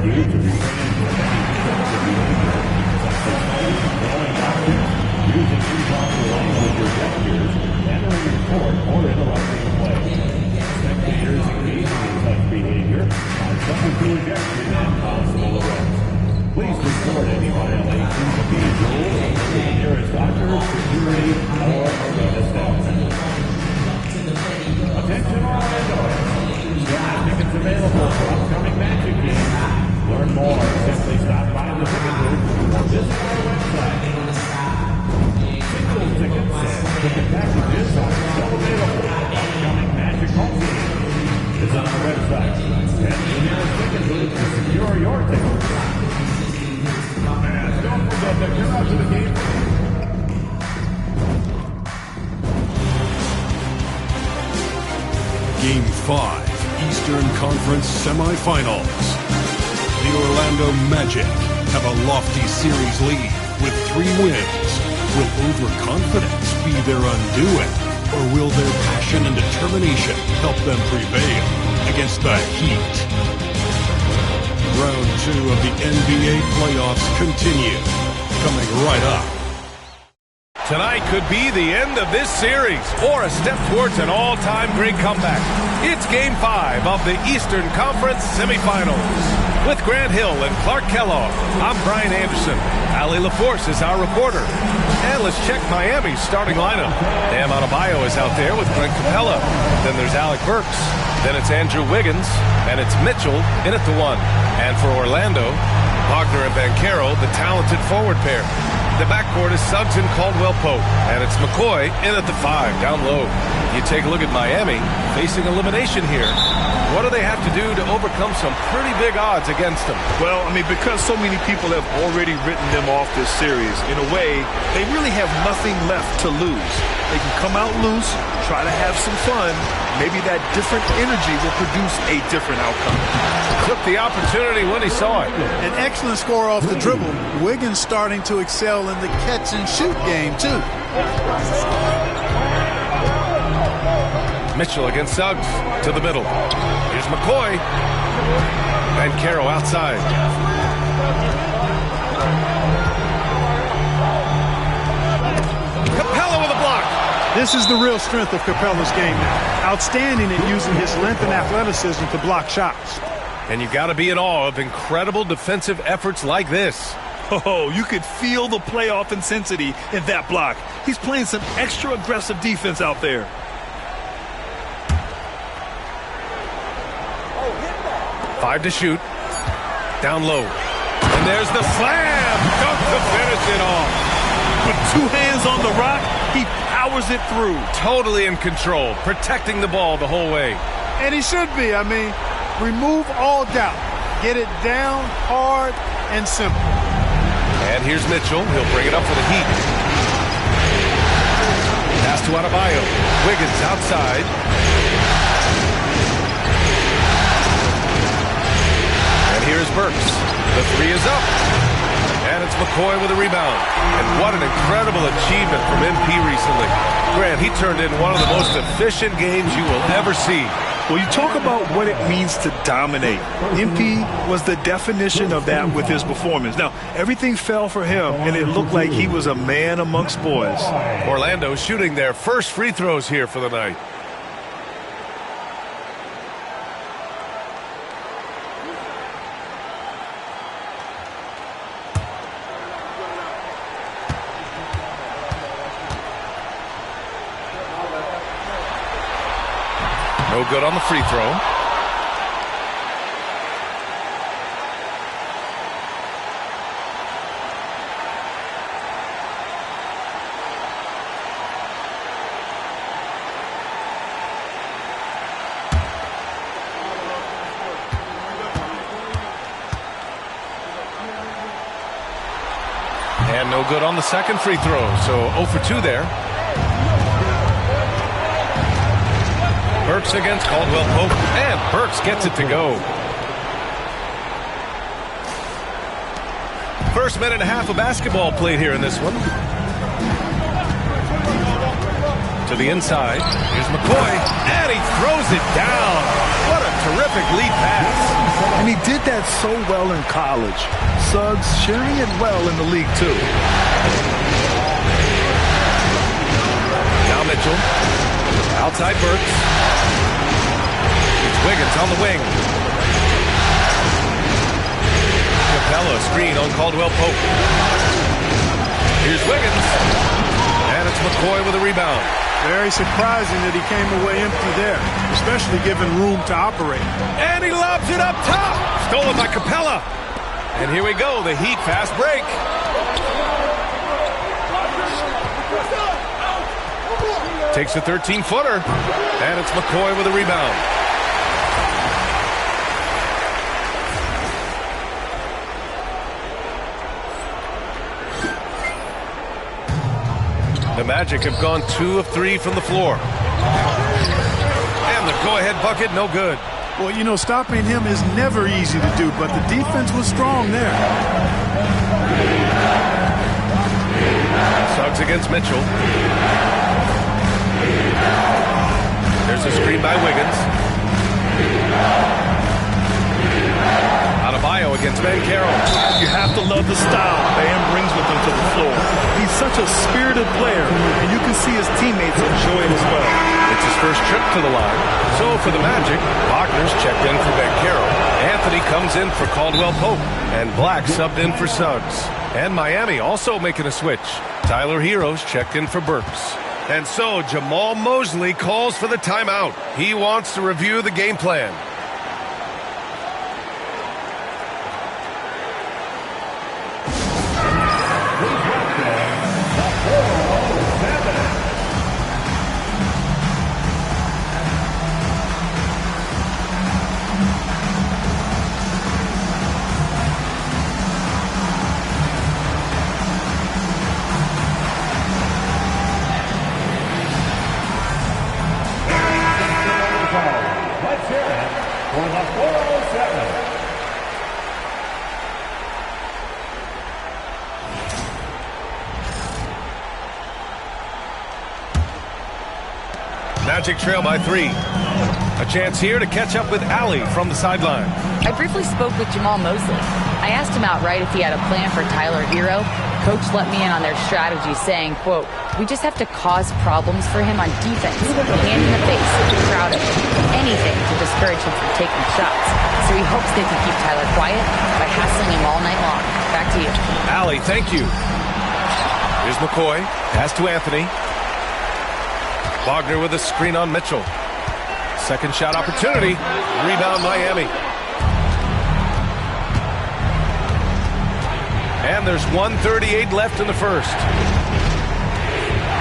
due to the using improper language or gestures, entering the court, or interrupting play. Spectators engaging in such behavior are subject to ejection and possible arrest. Please report any violations of these rules to the nearest doctor, security, or arena staff. Attention Orlando. Yeah, tickets available for upcoming Magic games. Learn more. Simply stop by the ticket booth or visit our website. Single tickets and ticket packages are still available. Upcoming Magic home games is on our website. And the nearest ticket booth to secure your tickets. And don't forget to come out to the game. Game 5, Eastern Conference Semifinals. The Orlando Magic have a lofty series lead with 3 wins. Will overconfidence be their undoing, or will their passion and determination help them prevail against the Heat? Round 2 of the NBA playoffs continue, coming right up. Tonight could be the end of this series or a step towards an all-time great comeback. It's Game 5 of the Eastern Conference Semifinals. With Grant Hill and Clark Kellogg, I'm Brian Anderson. Ali LaForce is our reporter. And let's check Miami's starting lineup. Bam Adebayo is out there with Clint Capella. Then there's Alec Burks. Then it's Andrew Wiggins. And it's Mitchell in at the 1. And for Orlando, Wagner and Banchero, the talented forward pair. The backcourt is Suggs and Caldwell-Pope, and it's McCoy in at the 5, down low. You take a look at Miami, facing elimination here. What do they have to do to overcome some pretty big odds against them? Well, I mean, because so many people have already written them off this series, in a way, they really have nothing left to lose. They can come out loose, try to have some fun. Maybe that different energy will produce a different outcome. Took the opportunity when he saw it. An excellent score off the dribble. Wiggins starting to excel in the catch-and-shoot game, too. Mitchell against Suggs to the middle. Here's McCoy. And Caro outside. Capella with a block. This is the real strength of Capella's game now. Outstanding at using his length and athleticism to block shots. And you got to be in awe of incredible defensive efforts like this. Oh, you could feel the playoff intensity in that block. He's playing some extra aggressive defense out there. Five to shoot. Down low. And there's the slam. Dunk to finish it off. With 2 hands on the rock, he powers it through. Totally in control, protecting the ball the whole way. And he should be. I mean, remove all doubt. Get it down, hard, and simple. And here's Mitchell. He'll bring it up for the Heat. Pass to Adebayo. Wiggins outside. And here's Burks. The 3 is up. And it's McCoy with a rebound. And what an incredible achievement from MP recently. Grant, he turned in one of the most efficient games you will ever see. Well, you talk about what it means to dominate. MP was the definition of that with his performance. Now, everything fell for him, and it looked like he was a man amongst boys. Orlando shooting their first free throws here for the night. No good on the free throw. And no good on the second free throw. So 0 for 2 there. Burks against Caldwell-Pope, and Burks gets it to go. First minute and a half of basketball played here in this one. To the inside, here's McCoy, and he throws it down. What a terrific lead pass. And he did that so well in college. Suggs sharing it well in the league, too. Now Mitchell. Outside Burks. It's Wiggins on the wing. Capella screen on Caldwell Pope. Here's Wiggins. And it's McCoy with a rebound. Very surprising that he came away empty there, especially given room to operate. And he lobs it up top. Stolen by Capella. And here we go, the Heat fast break. Takes a 13-footer. And it's McCoy with a rebound. The Magic have gone 2 of 3 from the floor. And the go-ahead bucket, no good. Well, you know, stopping him is never easy to do, but the defense was strong there. Suggs against Mitchell. There's a screen by Wiggins. Adebayo against MYCAREER. You have to love the style Bam brings with him to the floor. He's such a spirited player, and you can see his teammates enjoy it as well. It's his first trip to the line. So for the Magic, Wagner's checked in for MYCAREER. Anthony comes in for Caldwell Pope. And Black subbed in for Suggs. And Miami also making a switch. Tyler Hero's checked in for Burks. And so Jamal Mosley calls for the timeout. He wants to review the game plan. Let's hear it for the 407. Magic trail by 3. A chance here to catch up with Allie from the sideline. I briefly spoke with Jamal Mosley. I asked him outright if he had a plan for Tyler Hero. Coach let me in on their strategy, saying, quote, "We just have to cause problems for him on defense, hand in the face, crowd him, anything to discourage him from taking shots. So he hopes they can keep Tyler quiet by hassling him all night long." Back to you. Allie, thank you. Here's McCoy. Pass to Anthony. Wagner with a screen on Mitchell. Second shot opportunity. Rebound Miami. And there's 1:38 left in the first.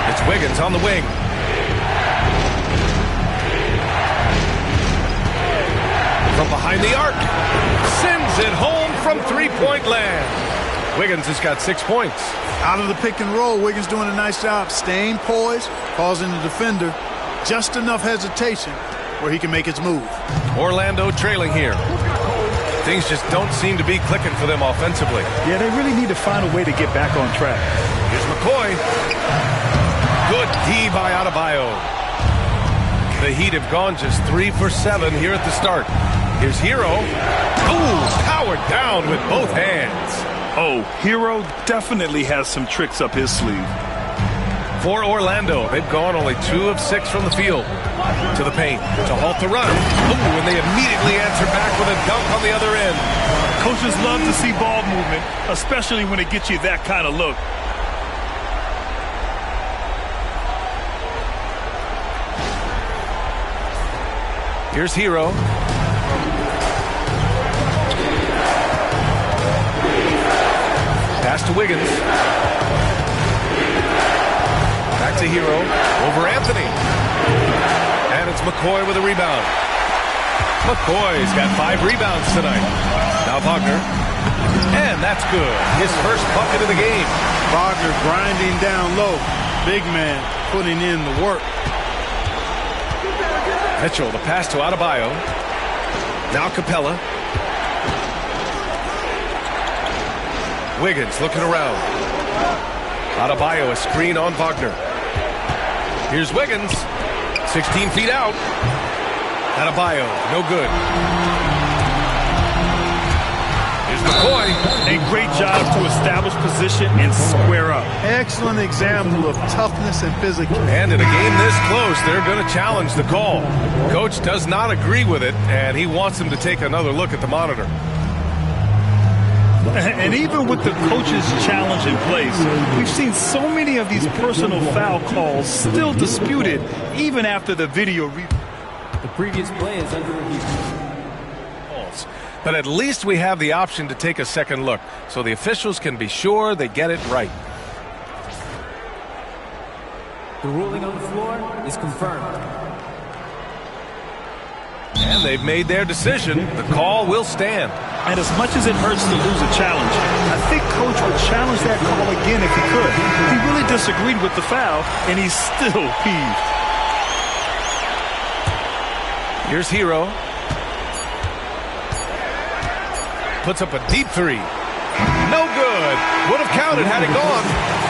It's Wiggins on the wing. From behind the arc. Sends it home from three-point land. Wiggins has got 6 points. Out of the pick and roll, Wiggins doing a nice job staying poised, causing the defender just enough hesitation where he can make his move. Orlando trailing here. Things just don't seem to be clicking for them offensively. Yeah, they really need to find a way to get back on track. Here's McCoy. Good D by Adebayo. The Heat have gone just 3 for 7 here at the start. Here's Hero. Ooh, powered down with both hands. Oh, Hero definitely has some tricks up his sleeve. For Orlando, they've gone only 2 of 6 from the field. To the paint to halt the run. Ooh, and they immediately answer back with a dunk on the other end. Coaches love to see ball movement, especially when it gets you that kind of look. Here's Hero. Pass to Wiggins. Back to Hero. Over Anthony. And it's McCoy with a rebound. McCoy's got 5 rebounds tonight. Now Wagner. And that's good. His first bucket of the game. Wagner grinding down low. Big man putting in the work. Mitchell, the pass to Adebayo. Now Capella. Wiggins looking around. Adebayo, a screen on Wagner. Here's Wiggins. 16 feet out. Adebayo, no good. establish position and square up. Excellent example of toughness and physicality. And in a game this close, they're going to challenge the call. Coach does not agree with it, and he wants him to take another look at the monitor. And even with the coach's challenge in place, we've seen so many of these personal foul calls still disputed even after the video review. The previous play is under review. But at least we have the option to take a second look, so the officials can be sure they get it right. The ruling on the floor is confirmed. And they've made their decision. The call will stand. And as much as it hurts to lose a challenge, I think Coach would challenge that call again if he could. He really disagreed with the foul, and he's still peeved. Here's Hero. Puts up a deep three. No good. Would have counted had it gone.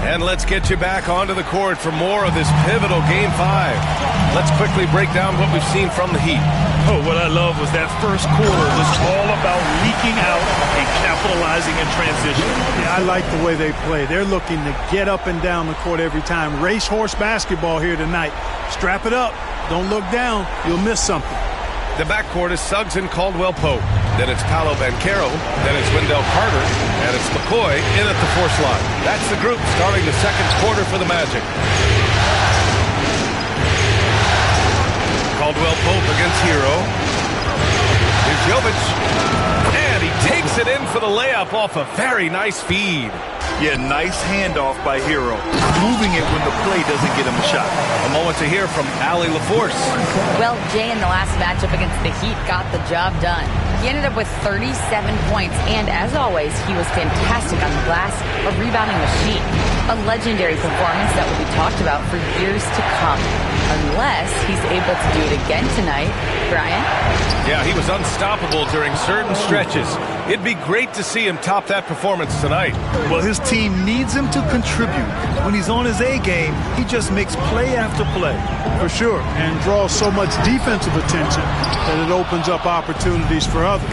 And let's get you back onto the court for more of this pivotal Game 5. Let's quickly break down what we've seen from the Heat. Oh, what I love was that first quarter was all about leaking out and capitalizing in transition. Yeah, I like the way they play. They're looking to get up and down the court every time. Racehorse basketball here tonight. Strap it up. Don't look down. You'll miss something. The backcourt is Suggs and Caldwell-Pope. Then it's Paolo Banchero. Then it's Wendell Carter. And it's McCoy in at the 4 slot. That's the group starting the second quarter for the Magic. Caldwell-Pope against Hero. Here's Jovic. And he takes it in for the layup off a very nice feed. Yeah, nice handoff by Hero. Moving it when the play doesn't get him a shot. A moment to hear from Allie LaForce. Well, Jay in the last matchup against the Heat got the job done. He ended up with 37 points, and as always, he was fantastic on the glass, a rebounding machine. A legendary performance that will be talked about for years to come. Unless he's able to do it again tonight. Brian? Yeah, he was unstoppable during certain stretches. It'd be great to see him top that performance tonight. Well, his team needs him to contribute. When he's on his A game, he just makes play after play. For sure, and draws so much defensive attention that it opens up opportunities for others.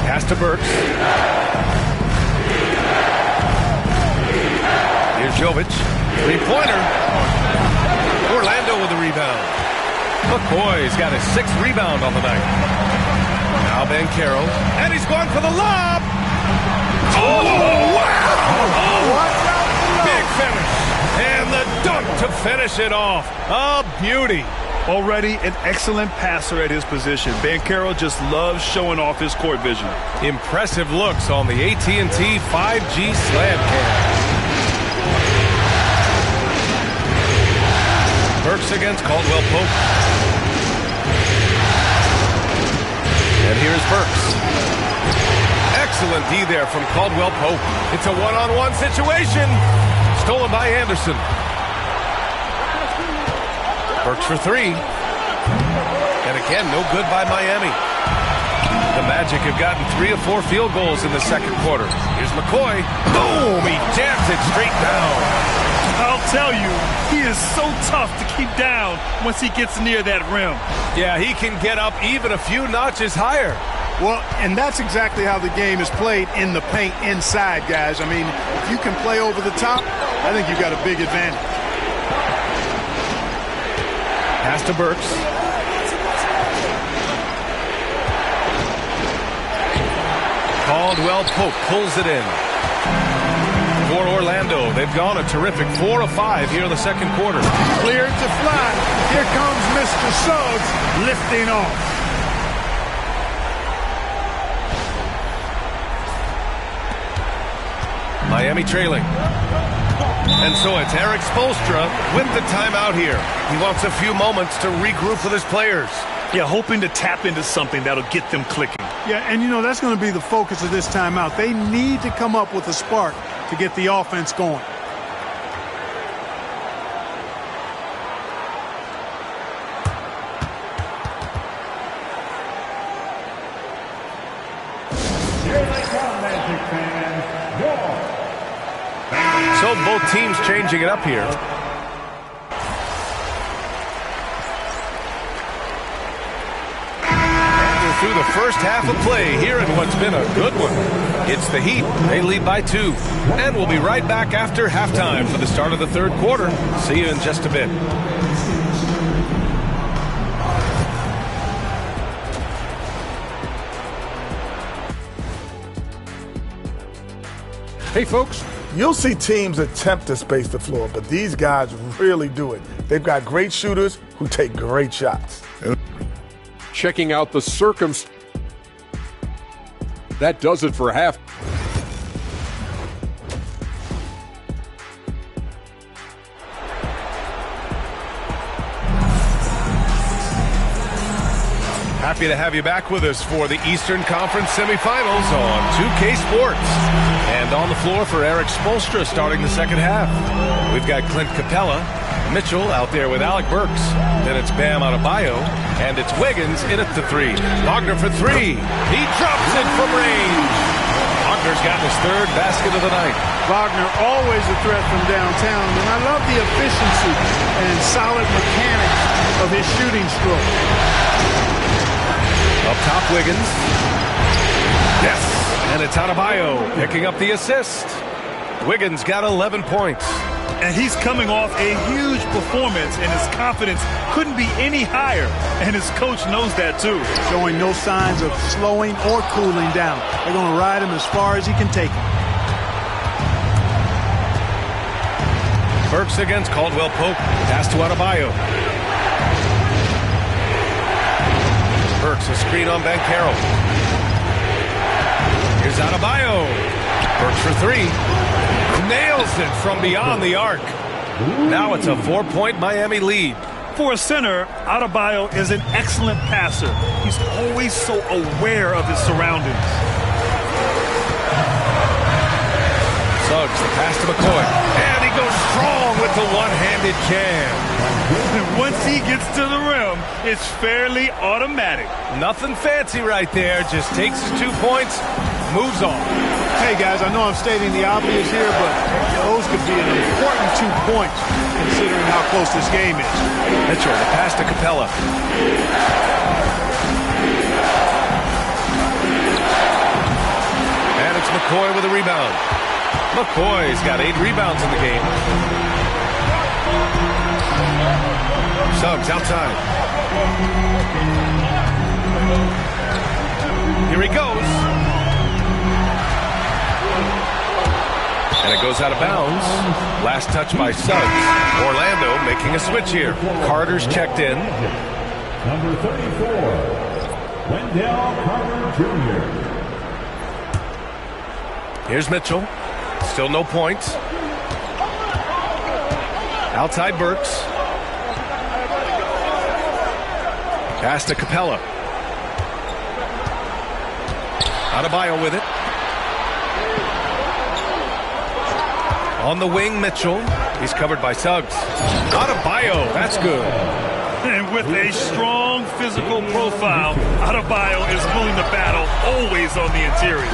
Pass to Burks. Here's Jovic. Three-pointer. Orlando with the rebound. McCoy's got his 6th rebound on the night. Now Banchero. And he's going for the lob. Oh, wow! Oh, big finish. And the dunk to finish it off. A beauty. Already an excellent passer at his position. Banchero just loves showing off his court vision. Impressive looks on the AT&T 5G slam cam. Burks against Caldwell-Pope. And here's Burks. Excellent D there from Caldwell-Pope. It's a one-on-one situation. Stolen by Anderson. Burks for 3. And again, no good by Miami. The Magic have gotten 3 of 4 field goals in the second quarter. Here's McCoy. Boom! He jams it straight down. I'll tell you, he is so tough to keep down once he gets near that rim. Yeah, he can get up even a few notches higher. Well, and that's exactly how the game is played in the paint inside, guys. I mean, if you can play over the top, I think you've got a big advantage. Pass to Burks. Caldwell-Pope pulls it in. For Orlando, they've gone a terrific 4 of 5 here in the second quarter. Cleared to fly. Here comes Mr. Suggs lifting off. Miami trailing. And so it's Eric Spoelstra with the timeout here. He wants a few moments to regroup with his players. Yeah, hoping to tap into something that'll get them clicking. Yeah, and you know, that's going to be the focus of this timeout. They need to come up with a spark to get the offense going. Here they come, Magic fans. Go. So both teams changing it up here. Through the first half of play here in what's been a good one. It's the Heat. They lead by 2. And we'll be right back after halftime for the start of the third quarter. See you in just a bit. Hey, folks. You'll see teams attempt to space the floor, but these guys really do it. They've got great shooters who take great shots. Checking out the circumstances. That does it for half. Happy to have you back with us for the Eastern Conference semifinals on 2K Sports. And on the floor for Eric Spoelstra starting the second half. We've got Clint Capella, Mitchell out there with Alec Burks. Then it's Bam Adebayo, and it's Wiggins in at the 3. Wagner for 3. He drops it from range. Wagner's got his third basket of the night. Wagner always a threat from downtown, and I love the efficiency and solid mechanics of his shooting stroke. Up top, Wiggins. Yes, and it's Adebayo picking up the assist. Wiggins got 11 points. And he's coming off a huge performance, and his confidence couldn't be any higher. And his coach knows that, too. Showing no signs of slowing or cooling down. They're going to ride him as far as he can take him. Burks against Caldwell Pope. Pass to Adebayo. Burks, a screen on Banchero. Here's Adebayo. Burks for 3. Nails it from beyond the arc. Now it's a 4-point Miami lead. For a center, Adebayo is an excellent passer. He's always so aware of his surroundings. Suggs, the pass to McCoy. And he goes strong with the one-handed jam. And once he gets to the rim, it's fairly automatic. Nothing fancy right there. Just takes his 2 points, moves on. Hey, guys, I know I'm stating the obvious here, but those could be an important 2 points considering how close this game is. Mitchell, the pass to Capella. And it's McCoy with a rebound. McCoy's got 8 rebounds in the game. Suggs outside. Here he goes. And it goes out of bounds. Last touch by Suggs. Orlando making a switch here. Carter's checked in. Number 34, Wendell Carter Jr. Here's Mitchell. Still no points. Outside Burks. Pass to Capella. Adebayo with it. On the wing, Mitchell. He's covered by Suggs. Adebayo, that's good. And with a strong physical profile, Adebayo is willing to battle, always on the interior.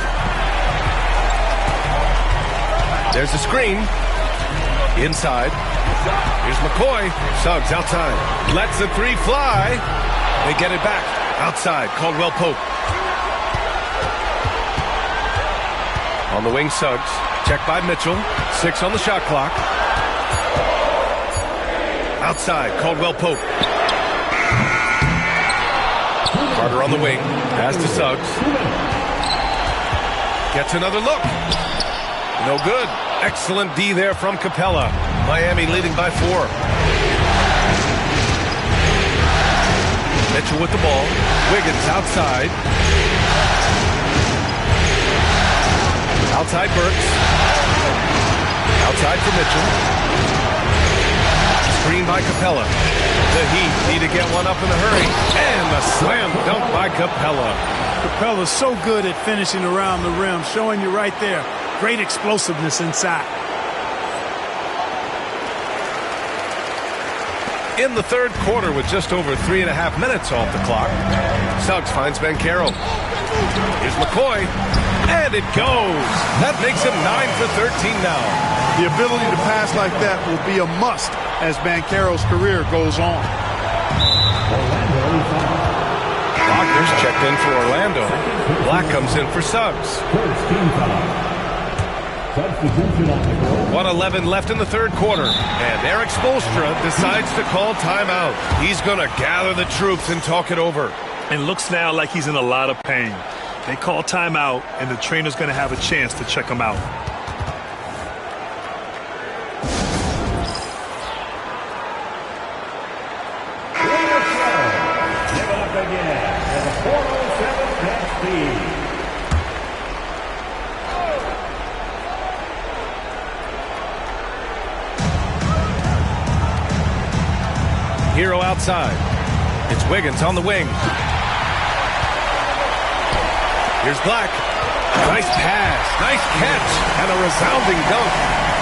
There's the screen. Inside. Here's McCoy. Suggs outside. Lets the 3 fly. They get it back. Outside. Caldwell Pope. On the wing, Suggs. Checked by Mitchell. 6 on the shot clock. Outside. Caldwell Pope. Carter on the wing. Pass to Suggs. Gets another look. No good. Excellent D there from Capella. Miami leading by 4. Mitchell with the ball. Wiggins outside. Outside Burks. Outside for Mitchell. Screen by Capella. The Heat need to get one up in a hurry. And the slam dunk by Capella. Capella's so good at finishing around the rim, showing you right there. Great explosiveness inside. In the third quarter with just over 3.5 minutes off the clock, Suggs finds Banchero. Here's McCoy, and it goes. That makes him 9 for 13 now. The ability to pass like that will be a must as Banchero's career goes on. Wagner's checked in for Orlando. Black comes in for Suggs. 1:11 left in the third quarter, and Eric Spoelstra decides to call timeout. He's going to gather the troops and talk it over. And looks now like he's in a lot of pain. They call timeout, and the trainer's going to have a chance to check him out. Give it up again. There's a 407 lead. Hero outside. It's Wiggins on the wing. Here's Black. Nice pass, nice catch, and a resounding dunk.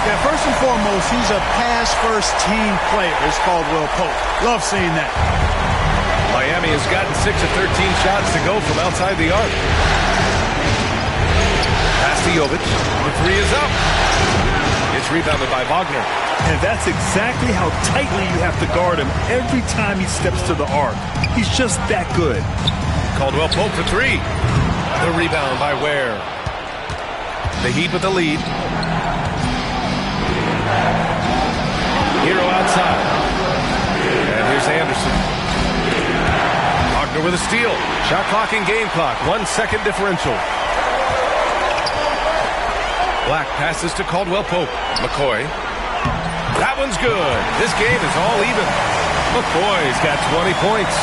Yeah, first and foremost, he's a pass-first team player, as Caldwell Pope. Love seeing that. Miami has gotten 6 of 13 shots to go from outside the arc. Pass to Jovic. The three is up. It's rebounded by Wagner. And that's exactly how tightly you have to guard him every time he steps to the arc. He's just that good. Caldwell Pope for three. The rebound by Ware. The Heat with the lead. Hero outside. And here's Anderson. Wagner with a steal. Shot clock and game clock. 1 second differential. Black passes to Caldwell Pope. McCoy. That one's good. This game is all even. McCoy's got 20 points.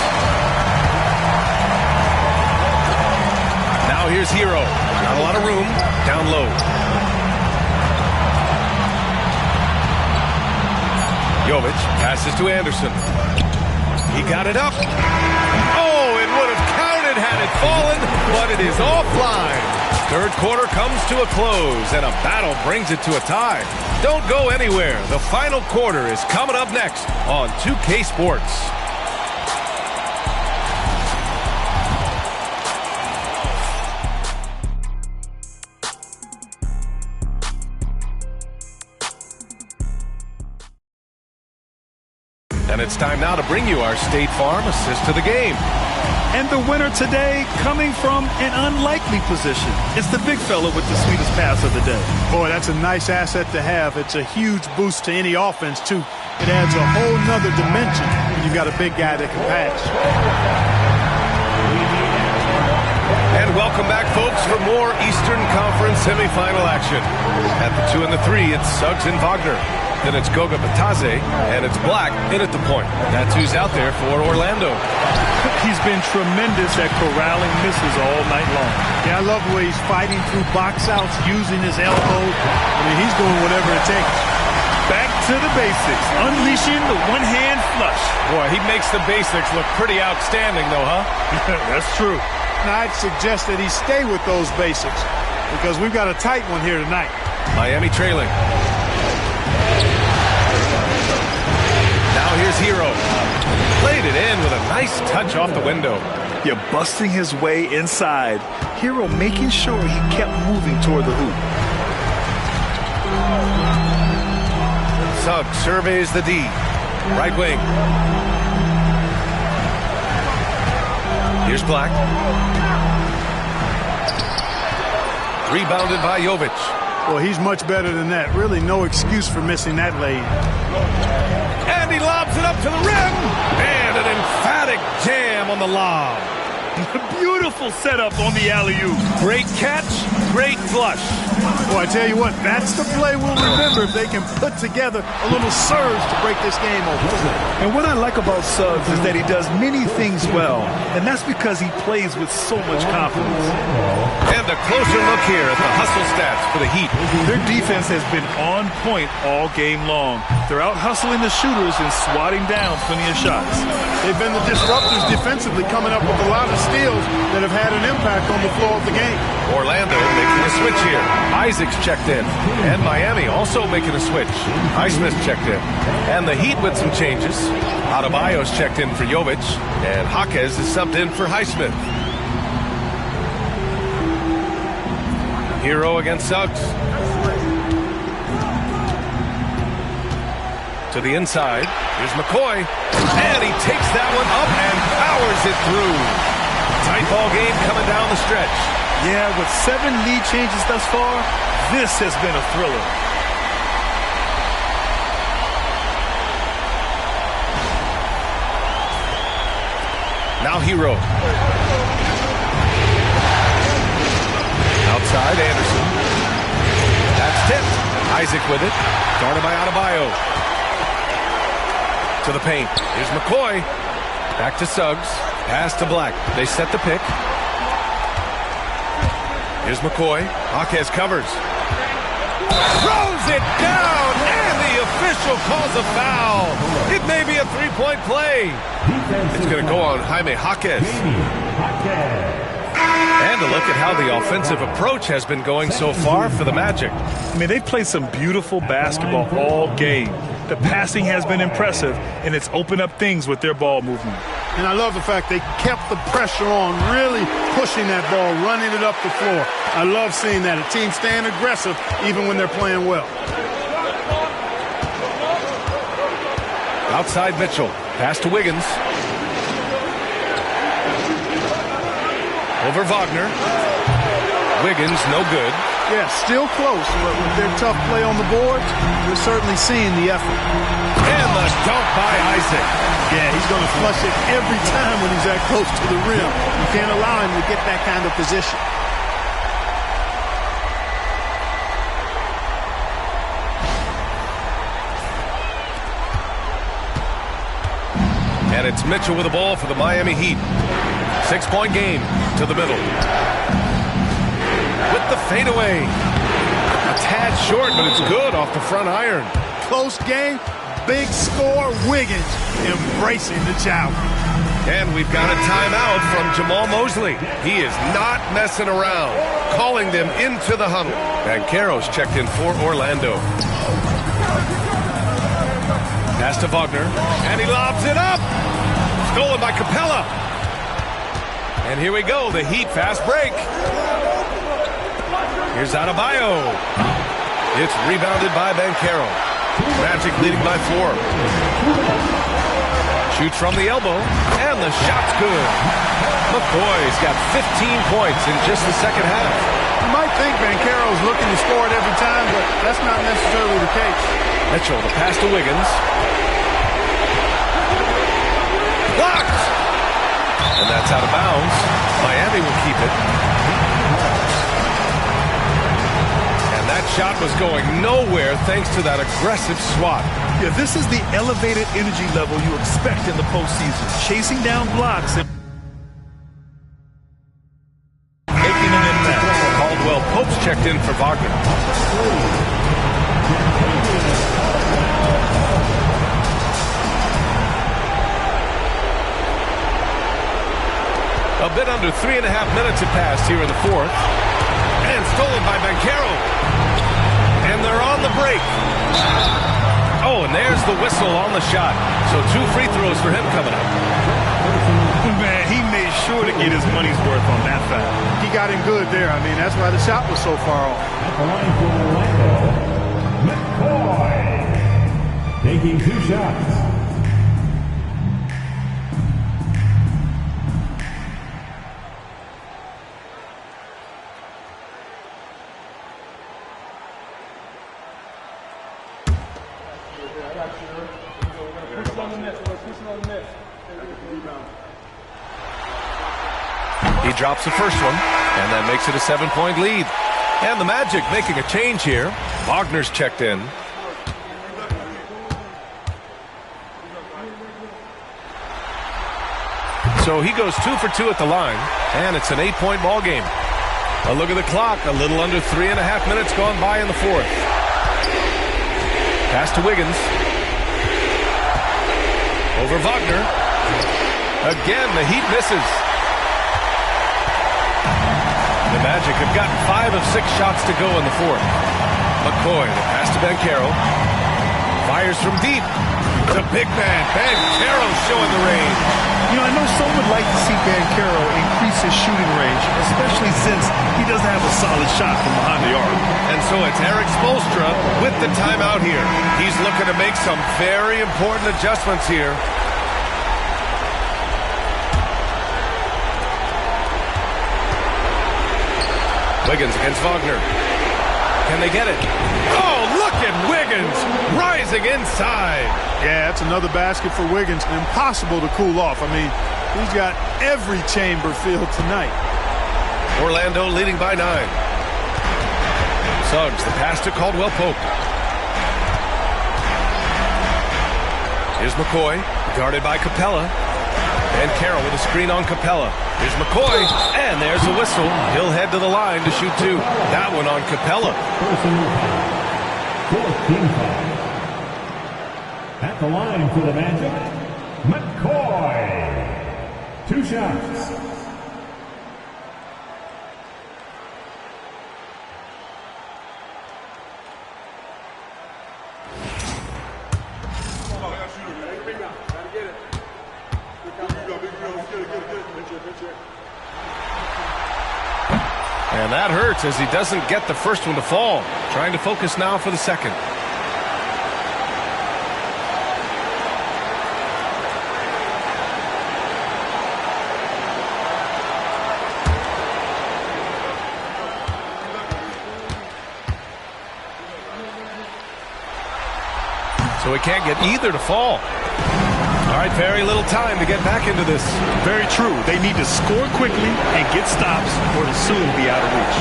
Now here's Hero. Not a lot of room. Down low. Jovic passes to Anderson. He got it up. Oh, it would have counted had it fallen, but it is offline. Third quarter comes to a close, and a battle brings it to a tie. Don't go anywhere. The final quarter is coming up next on 2K Sports. And it's time now to bring you our State Farm assist to the game. And the winner today coming from an unlikely position. It's the big fella with the sweetest pass of the day. Boy, that's a nice asset to have. It's a huge boost to any offense, too. It adds a whole nother dimension when you've got a big guy that can pass. And welcome back, folks, for more Eastern Conference semifinal action. At the 2 and the 3, it's Suggs and Wagner. Then it's Goga Batadze, and it's Black in at the point. That's who's out there for Orlando. He's been tremendous at corralling misses all night long. Yeah, I love the way he's fighting through box outs, using his elbow. I mean, he's doing whatever it takes. Back to the basics, unleashing the one-hand flush. Boy, he makes the basics look pretty outstanding, though, huh? That's true. And I'd suggest that he stay with those basics because we've got a tight one here tonight. Miami trailing. Now here's Hero. Played it in with a nice touch off the window. You're busting his way inside. Hero making sure he kept moving toward the hoop. Suggs surveys the D. Right wing. Here's Black. Rebounded by Jovic. Well, he's much better than that. Really no excuse for missing that lane. And he lobs it up to the rim. And an emphatic jam on the lob. Beautiful setup on the alley-oop. Great catch, great flush. Boy, I tell you what, that's the play we'll remember if they can put together a little surge to break this game open. And what I like about Suggs is that he does many things well, and that's because he plays with so much confidence. And a closer look here at the hustle stats for the Heat. Their defense has been on point all game long. They're out hustling the shooters and swatting down plenty of shots. They've been the disruptors defensively, coming up with a lot of steals that have had an impact on the flow of the game. Orlando making a switch here. Isaac's checked in. And Miami also making a switch. Highsmith checked in. And the Heat with some changes. Adebayo's checked in for Jovic. And Jaquez is subbed in for Highsmith. Hero against Suggs. To the inside. Here's McCoy. And he takes that one up and powers it through. Tight ball game coming down the stretch. Yeah, with 7 lead changes thus far, this has been a thriller. Now Hero. Outside, Anderson. That's tipped. Isaac with it. Guarded by Adebayo. To the paint. Here's McCoy. Back to Suggs. Pass to Black. They set the pick. Here's McCoy. Jaquez covers. Throws it down, and the official calls a foul. It may be a three-point play. It's going to go on Jaime Jaquez. And a look at how the offensive approach has been going so far for the Magic. I mean, they've played some beautiful basketball all game. The passing has been impressive, and it's opened up things with their ball movement. And I love the fact they kept the pressure on, really pushing that ball, running it up the floor. I love seeing that. A team staying aggressive even when they're playing well. Outside Mitchell. Pass to Wiggins. Over Wagner. Wiggins, no good. Yeah, still close, but with their tough play on the board, we're certainly seeing the effort. And the dunk by Isaac. Yeah, he's going to flush it every time when he's that close to the rim. You can't allow him to get that kind of position. And it's Mitchell with the ball for the Miami Heat. 6-point game to the middle. With the fadeaway. A tad short, but it's good off the front iron. Close game, big score. Wiggins embracing the challenge. And we've got a timeout from Jamal Mosley. He is not messing around, calling them into the huddle. Banchero's checked in for Orlando. Pass to Wagner, and he lobs it up. Stolen by Capella. And here we go, the Heat fast break. Here's Adebayo. It's rebounded by Banchero. Magic leading by 4. Shoots from the elbow, and the shot's good. McCoy's got 15 points in just the second half. You might think Banchero's looking to score it every time, but that's not necessarily the case. Mitchell, the pass to Wiggins. Blocked! And that's out of bounds. Miami will keep it. And that shot was going nowhere thanks to that aggressive swat. Yeah, this is the elevated energy level you expect in the postseason. Chasing down blocks and making an impact. Caldwell Pope's checked in for Wagner. A bit under 3.5 minutes have passed here in the fourth. And stolen by Banchero. And they're on the break. Oh, and there's the whistle on the shot. So 2 free throws for him coming up. Man, he made sure to get his money's worth on that foul. He got him good there. I mean, that's why the shot was so far off. At the line for Orlando, McCoy. Taking 2 shots. He drops the first one, and that makes it a 7-point lead. And the Magic making a change here. Wagner's checked in. So he goes 2 for 2 at the line, and it's an 8-point ball game. A look at the clock, a little under 3.5 minutes gone by in the fourth. Pass to Wiggins. Over Wagner. Again, the Heat misses. The Magic have gotten 5 of 6 shots to go in the fourth. McCoy, the pass to Banchero. Fires from deep. To big man. Banchero showing the range. You know, I know some would like to see Banchero increase his shooting range, especially since he doesn't have a solid shot from behind the arc. And so it's Eric Spoelstra with the timeout here. He's looking to make some very important adjustments here. Wiggins against Wagner. Can they get it? Oh, look at Wiggins rising inside. Yeah, that's another basket for Wiggins. Impossible to cool off. I mean, he's got every chamber filled tonight. Orlando leading by 9. Suggs, the pass to Caldwell Pope. Here's McCoy, guarded by Capella. And Carroll with a screen on Capella. Here's McCoy, and there's a whistle. He'll head to the line to shoot 2. That one on Capella. Fourth team foul. At the line for the Magic, McCoy. 2 shots. And that hurts as he doesn't get the first one to fall. Trying to focus now for the second. So he can't get either to fall. All right, very little time to get back into this. Very true. They need to score quickly and get stops or to soon be out of reach.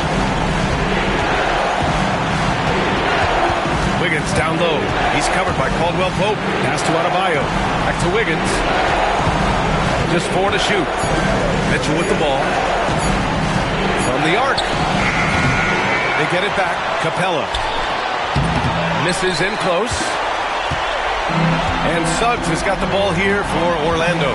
Wiggins down low. He's covered by Caldwell Pope. Pass to Adebayo. Back to Wiggins. Just 4 to shoot. Mitchell with the ball. From the arc. They get it back. Capella. Misses in close. And Suggs has got the ball here for Orlando.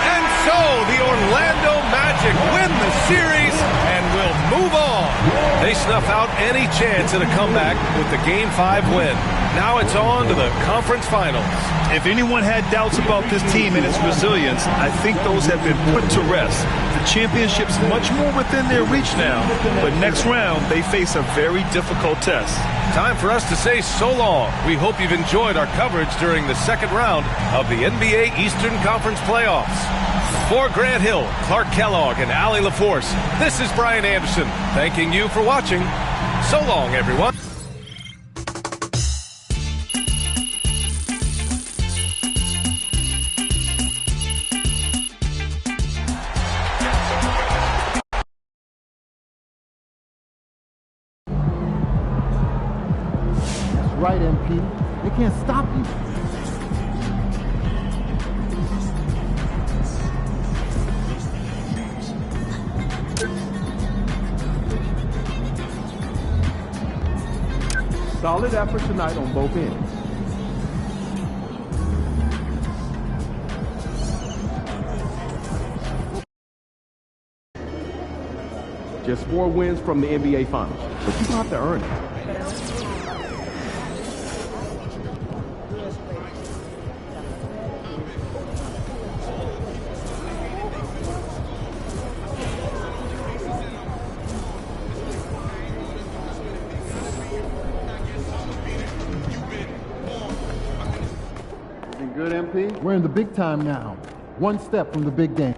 And so the Orlando Magic win the series and will move on. They snuff out any chance at a comeback with the Game 5 win. Now it's on to the conference finals. If anyone had doubts about this team and its resilience, I think those have been put to rest. The championship's much more within their reach now, but next round they face a very difficult test. Time for us to say so long. We hope you've enjoyed our coverage during the second round of the NBA Eastern Conference playoffs. For Grant Hill, Clark Kellogg, and Allie LaForce, this is Brian Anderson, thanking you for watching. So long, everyone. Right, MP. They can't stop you. Solid effort tonight on both ends. Just 4 wins from the NBA Finals, but you don't have to earn it. Good, MP? We're in the big time now. One step from the big game.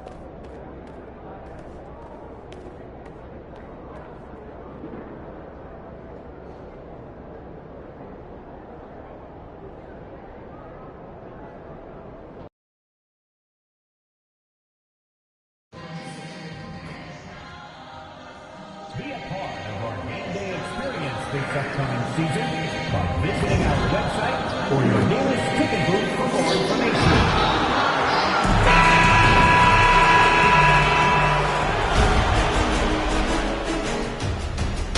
Be a part of our game day experience this upcoming season by visiting our website or your nearest ticket booth for more information.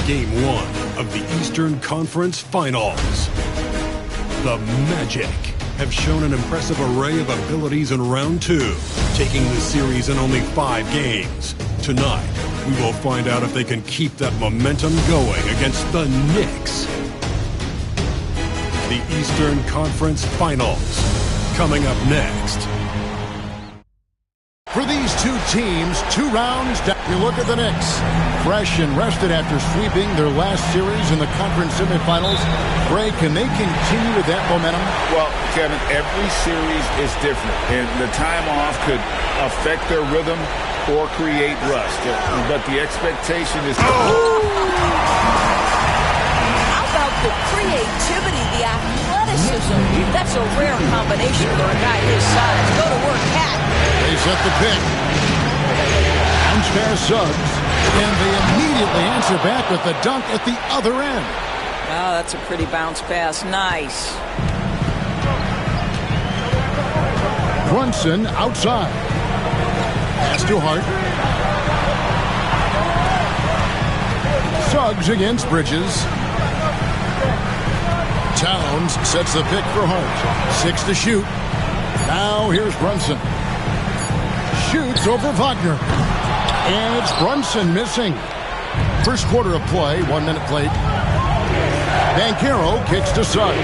Game 1 of the Eastern Conference Finals. The Magic have shown an impressive array of abilities in round 2, taking the series in only 5 games. Tonight, we will find out if they can keep that momentum going against the Knicks. The Eastern Conference Finals, coming up next. For these two teams, 2 rounds down. You look at the Knicks, fresh and rested after sweeping their last series in the conference semifinals. Bray, can they continue with that momentum? Well, Kevin, every series is different, and the time off could affect their rhythm or create rust. But the expectation is... How about the creativity, the athleticism? That's a rare combination for a guy his size. Go to work, Cat. They set the pick. Bounce pass Suggs, and they immediately answer back with the dunk at the other end. Oh, that's a pretty bounce pass. Nice. Brunson outside. Pass to Hart. Suggs against Bridges. Towns sets the pick for Hart. 6 to shoot. Now here's Brunson. Shoots over Wagner. And it's Brunson missing. First quarter of play, 1 minute played. Banchero kicks to Suggs.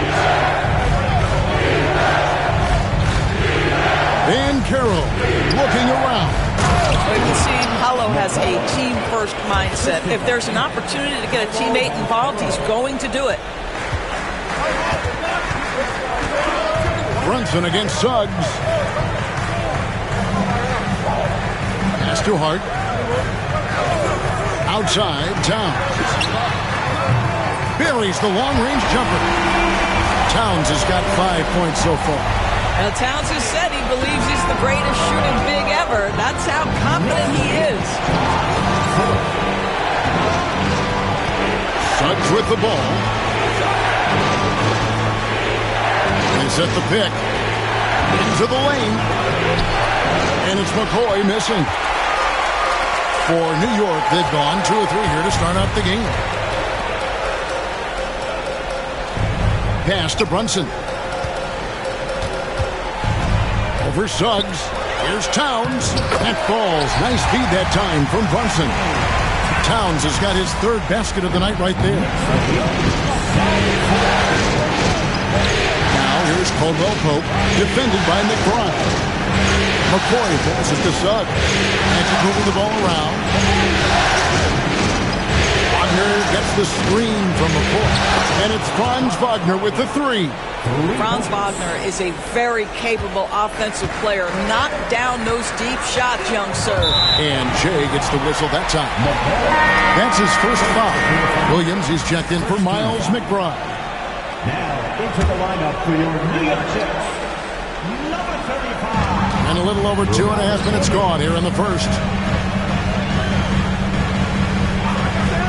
Banchero looking around. You can see Paolo has a team-first mindset. If there's an opportunity to get a teammate involved, he's going to do it. Brunson against Suggs. Pass to Hart. Outside, Towns. Buries the long-range jumper. Towns has got 5 points so far. Now, Towns has said he believes he's the greatest shooting big ever. That's how confident he is. Suggs with the ball. They set the pick. Into the lane. And it's McCoy missing. For New York, they've gone 2 or 3 here to start out the game. Pass to Brunson. Over Suggs. Here's Towns. That falls. Nice feed that time from Brunson. Towns has got his 3rd basket of the night right there. Now here's Caldwell Pope, defended by McBride. McCoy passes to Suggs. Magic moving the ball around. Wagner gets the screen from McCoy. And it's Franz Wagner with the 3. Franz Wagner is a very capable offensive player. Knock down those deep shots, young sir. And Jay gets the whistle that time. That's his first foul. Williams is checked in for Miles McBride. Now into the lineup for your New York Knicks, number 35. And a little over 2.5 minutes gone here in the first.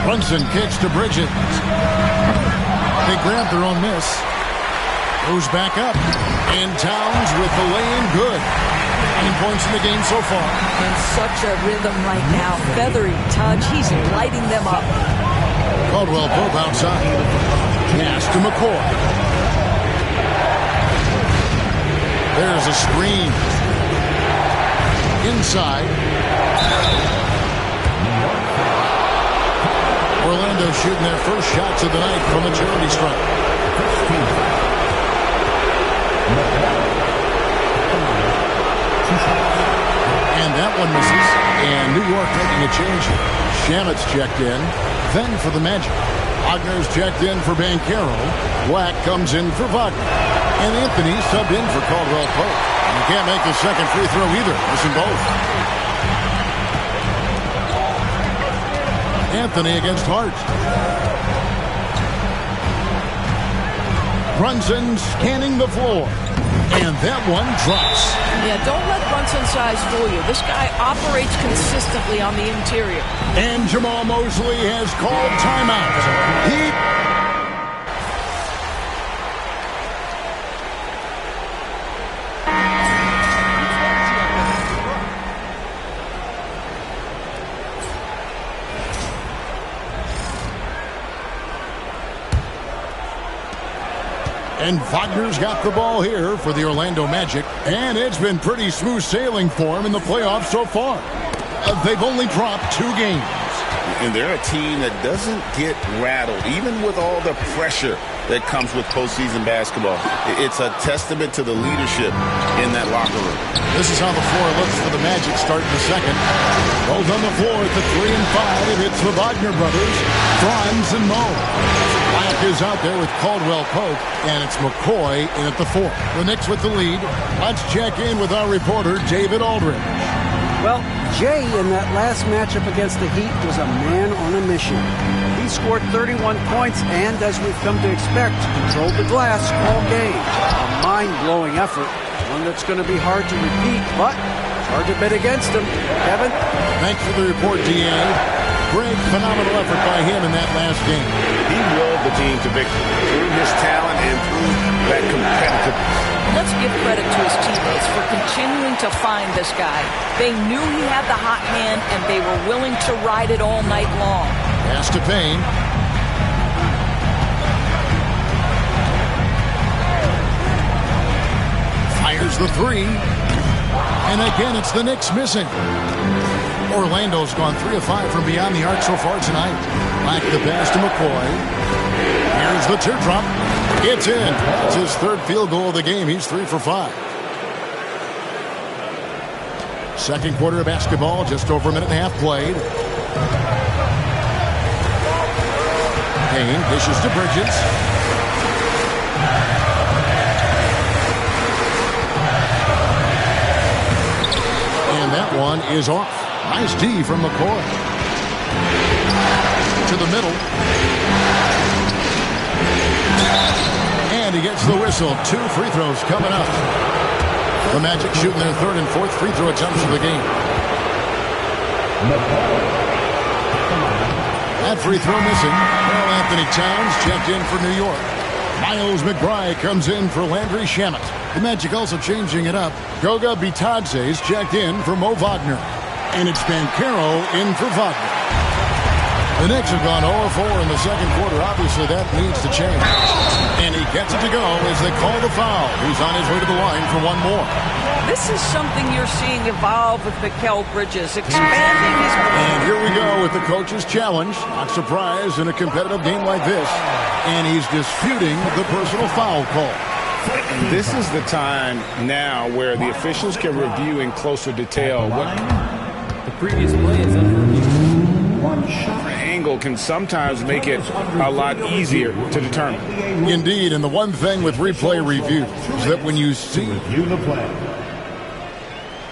Brunson kicks to Bridges. They grab their own miss. Goes back up. And Towns with the lay-in good. 9 points in the game so far. In such a rhythm right now. Feathery touch. He's lighting them up. Caldwell Pope outside. Pass to McCoy. There's a screen. Inside. Orlando shooting their first shots of the night from a charity stripe. And that one misses. And New York making a change. Shamit's checked in. Then for the Magic. Wagner's checked in for Banchero. Black comes in for Wagner. And Anthony subbed in for Caldwell Pope. And you can't make the second free throw either. Missing both. Anthony against Hart. Brunson scanning the floor. And that one drops. Yeah, don't let Brunson's size fool you. This guy operates consistently on the interior. And Jamal Mosley has called timeout. And Wagner's got the ball here for the Orlando Magic. And it's been pretty smooth sailing for him in the playoffs so far. They've only dropped 2 games. And they're a team that doesn't get rattled, even with all the pressure that comes with postseason basketball. It's a testament to the leadership in that locker room. This is how the floor looks for the Magic starting the second. Both on the floor at the 3 and 5. It's the Wagner brothers, Franz and Mo. Black is out there with Caldwell Pope, and it's McCoy in at the 4. The Knicks with the lead. Let's check in with our reporter, David Aldridge. Well, Jay in that last matchup against the Heat was a man on a mission. He scored 31 points and, as we've come to expect, controlled the glass all game. A mind-blowing effort, one that's going to be hard to repeat, but it's hard to bet against him. Kevin? Thanks for the report, D.A. Great, phenomenal effort by him in that last game. He willed the team to victory through his talent and through that competitiveness. Let's give credit to his teammates for continuing to find this guy. They knew he had the hot hand, and they were willing to ride it all night long. Pass to Payne. Fires the 3. And again, it's the Knicks missing. Orlando's gone 3 of 5 from beyond the arc so far tonight. Back the pass to McCoy. Here's the teardrop. It's in. It's his 3rd field goal of the game. He's 3 for 5. Second quarter of basketball, just over a minute and a half played. Payne dishes to Bridges. And that one is off. Nice D from McCoy. To the middle. And he gets the whistle. 2 free throws coming up. The Magic shooting their 3rd and 4th free throw attempts of the game. That free throw missing. Well, Anthony Towns checked in for New York. Miles McBride comes in for Landry Shamet. The Magic also changing it up. Goga Bitadze's checked in for Mo Wagner. And it's Banchero in for Wagner. The Knicks have gone 0-4 in the second quarter. Obviously, that needs to change. And he gets it to go as they call the foul. He's on his way to the line for one more. This is something you're seeing evolve with Mikal Bridges, expanding his... And here we go with the coach's challenge. Not surprised in a competitive game like this. And he's disputing the personal foul call. This is the time now where the officials can review in closer detail what the previous play is under review. Angle can sometimes make it a lot easier to determine. Indeed, and the one thing with replay review is that when you see the play.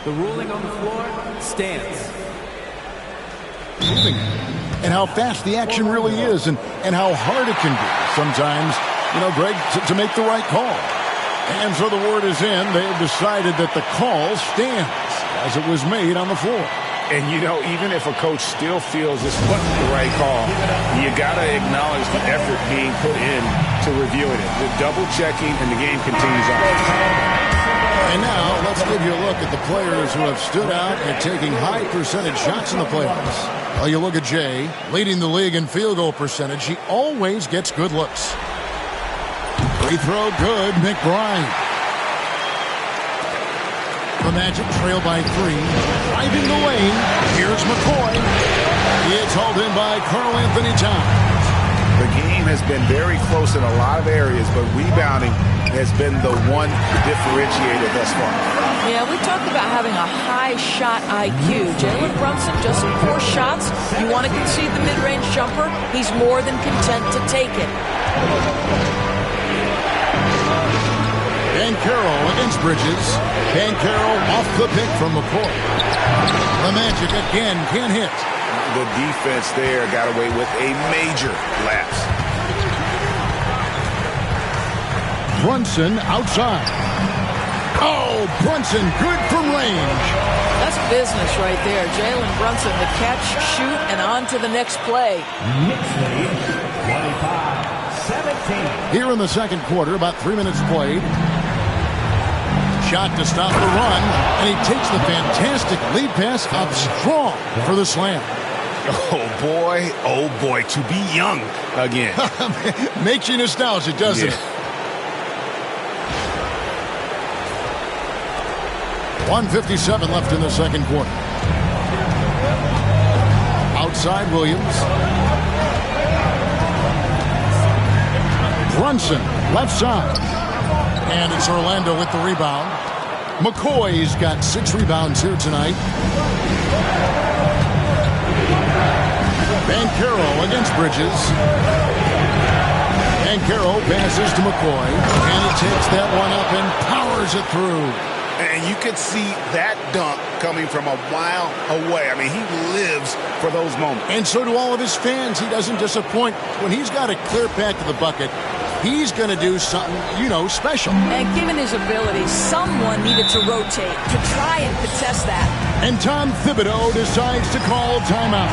The ruling on the floor stands. Moving, and how fast the action really is, and how hard it can be sometimes, Greg, to make the right call. And so the word is in. They have decided that the call stands as it was made on the floor. And, even if a coach still feels this wasn't the right call, you got to acknowledge the effort being put in to reviewing it. The double-checking, and the game continues on. And now, let's give you a look at the players who have stood out and taking high percentage shots in the playoffs. Well, you look at Jay, leading the league in field goal percentage. He always gets good looks. Free throw good, McBride. The Magic trail by 3. Driving the lane. Here's McCoy. It's hauled in by Karl Anthony Towns. The game has been very close in a lot of areas, but rebounding has been the one differentiator thus far. Yeah, we talked about having a high shot IQ. Jalen Brunson, just 4 shots. You want to concede the mid-range jumper? He's more than content to take it. Banchero against Bridges. Banchero off the pick from McCoy. The Magic again can't hit. The defense there got away with a major lapse. Brunson outside. Oh, Brunson good from range. That's business right there. Jalen Brunson, the catch, shoot, and on to the next play. Knicks lead 25-17. Here in the second quarter, about 3 minutes played. Shot to stop the run, and he takes the fantastic lead pass up strong for the slam. Oh boy, to be young again. Makes you nostalgic, doesn't it? 1:57 left in the second quarter. Outside Williams. Brunson, left side. And it's Orlando with the rebound. McCoy's got 6 rebounds here tonight. Banchero against Bridges. Banchero passes to McCoy. And he takes that one up and powers it through. And you could see that dunk coming from a while away. I mean, he lives for those moments. And so do all of his fans. He doesn't disappoint. When he's got a clear path to the bucket, he's going to do something, special. And given his ability, someone needed to rotate to try and contest that. And Tom Thibodeau decides to call timeout.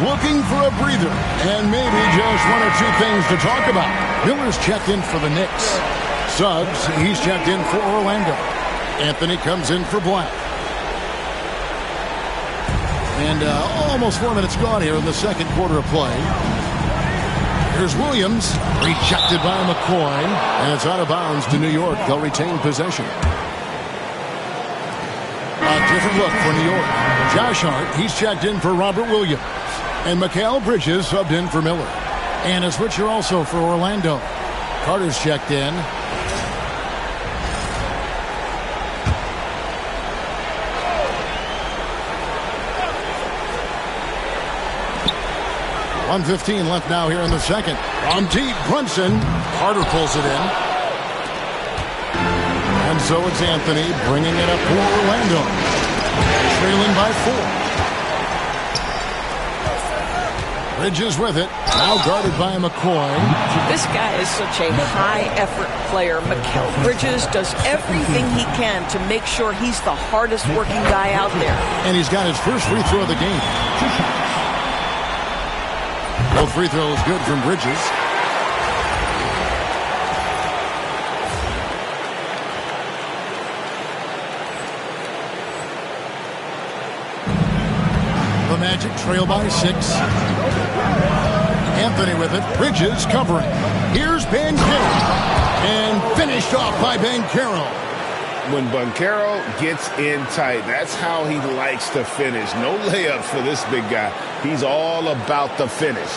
Looking for a breather and maybe just 1 or 2 things to talk about. Miller's checked in for the Knicks. Suggs, he's checked in for Orlando. Anthony comes in for Black. And almost 4 minutes gone here in the second quarter of play. Here's Williams, rejected by McCoy, and it's out of bounds to New York. They'll retain possession. A different look for New York. Josh Hart, he's checked in for Robert Williams. And Mikal Bridges subbed in for Miller. And a switcher also for Orlando. Carter's checked in. .1:15 left now here in the second. On deep, Brunson. Carter pulls it in. And so it's Anthony bringing it up for Orlando. Trailing by 4. Bridges with it. Now guarded by McCoy. This guy is such a high-effort player. Mikal Bridges does everything he can to make sure he's the hardest-working guy out there. And he's got his first free throw of the game. Both free throws good from Bridges. The Magic trail by 6. Anthony with it. Bridges covering. Here's Banchero. And finished off by Banchero. When Banchero gets in tight, that's how he likes to finish. No layups for this big guy. He's all about the finish.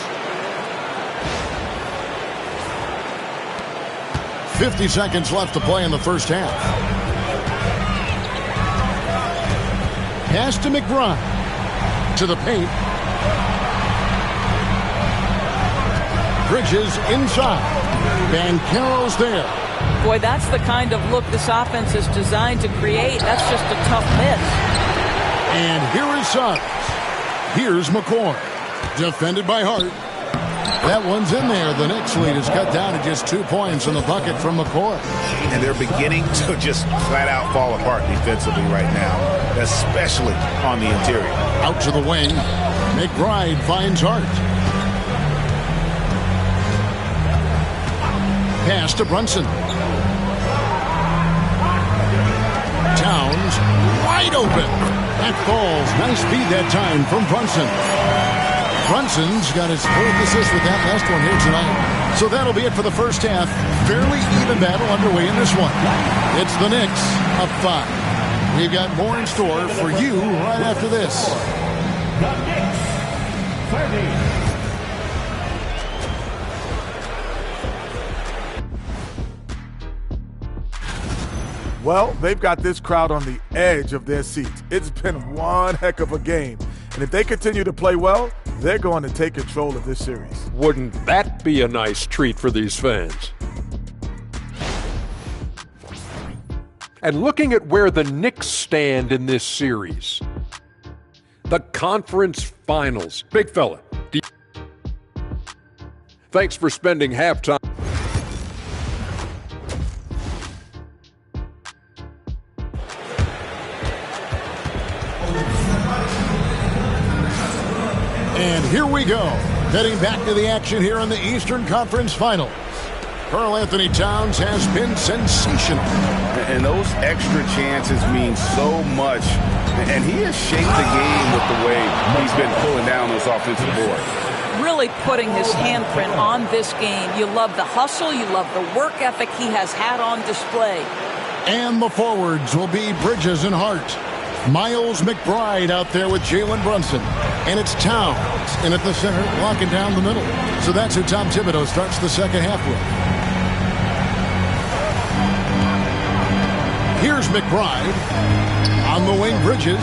50 seconds left to play in the first half. Pass to McBride. To the paint. Bridges inside. Banchero's there. Boy, that's the kind of look this offense is designed to create. That's just a tough miss. And here is Suggs. Here's McCoy. Defended by Hart. That one's in there. The Knicks lead is cut down to just 2 points in the bucket from McCoy. And they're beginning to just flat out fall apart defensively right now, especially on the interior. Out to the wing. McBride finds Hart. Pass to Brunson. Towns wide open. That falls. Nice feed that time from Brunson. Brunson's got his 4th assist with that last one here tonight. So that'll be it for the first half. Fairly even battle underway in this one. It's the Knicks up 5. We've got more in store for you right after this. The Knicks 30. Well, they've got this crowd on the edge of their seats. It's been one heck of a game. And if they continue to play well, they're going to take control of this series. Wouldn't that be a nice treat for these fans? And looking at where the Knicks stand in this series, the conference finals. Big fella, thanks for spending halftime. And here we go, heading back to the action here in the Eastern Conference Finals. Karl Anthony Towns has been sensational. And those extra chances mean so much. And he has shaped the game with the way he's been pulling down those offensive boards. Really putting his handprint on this game. You love the hustle. You love the work ethic he has had on display. And the forwards will be Bridges and Hart. Miles McBride out there with Jalen Brunson. And it's Towns in at the center, locking down the middle. So that's who Tom Thibodeau starts the second half with. Here's McBride. On the wing, Bridges.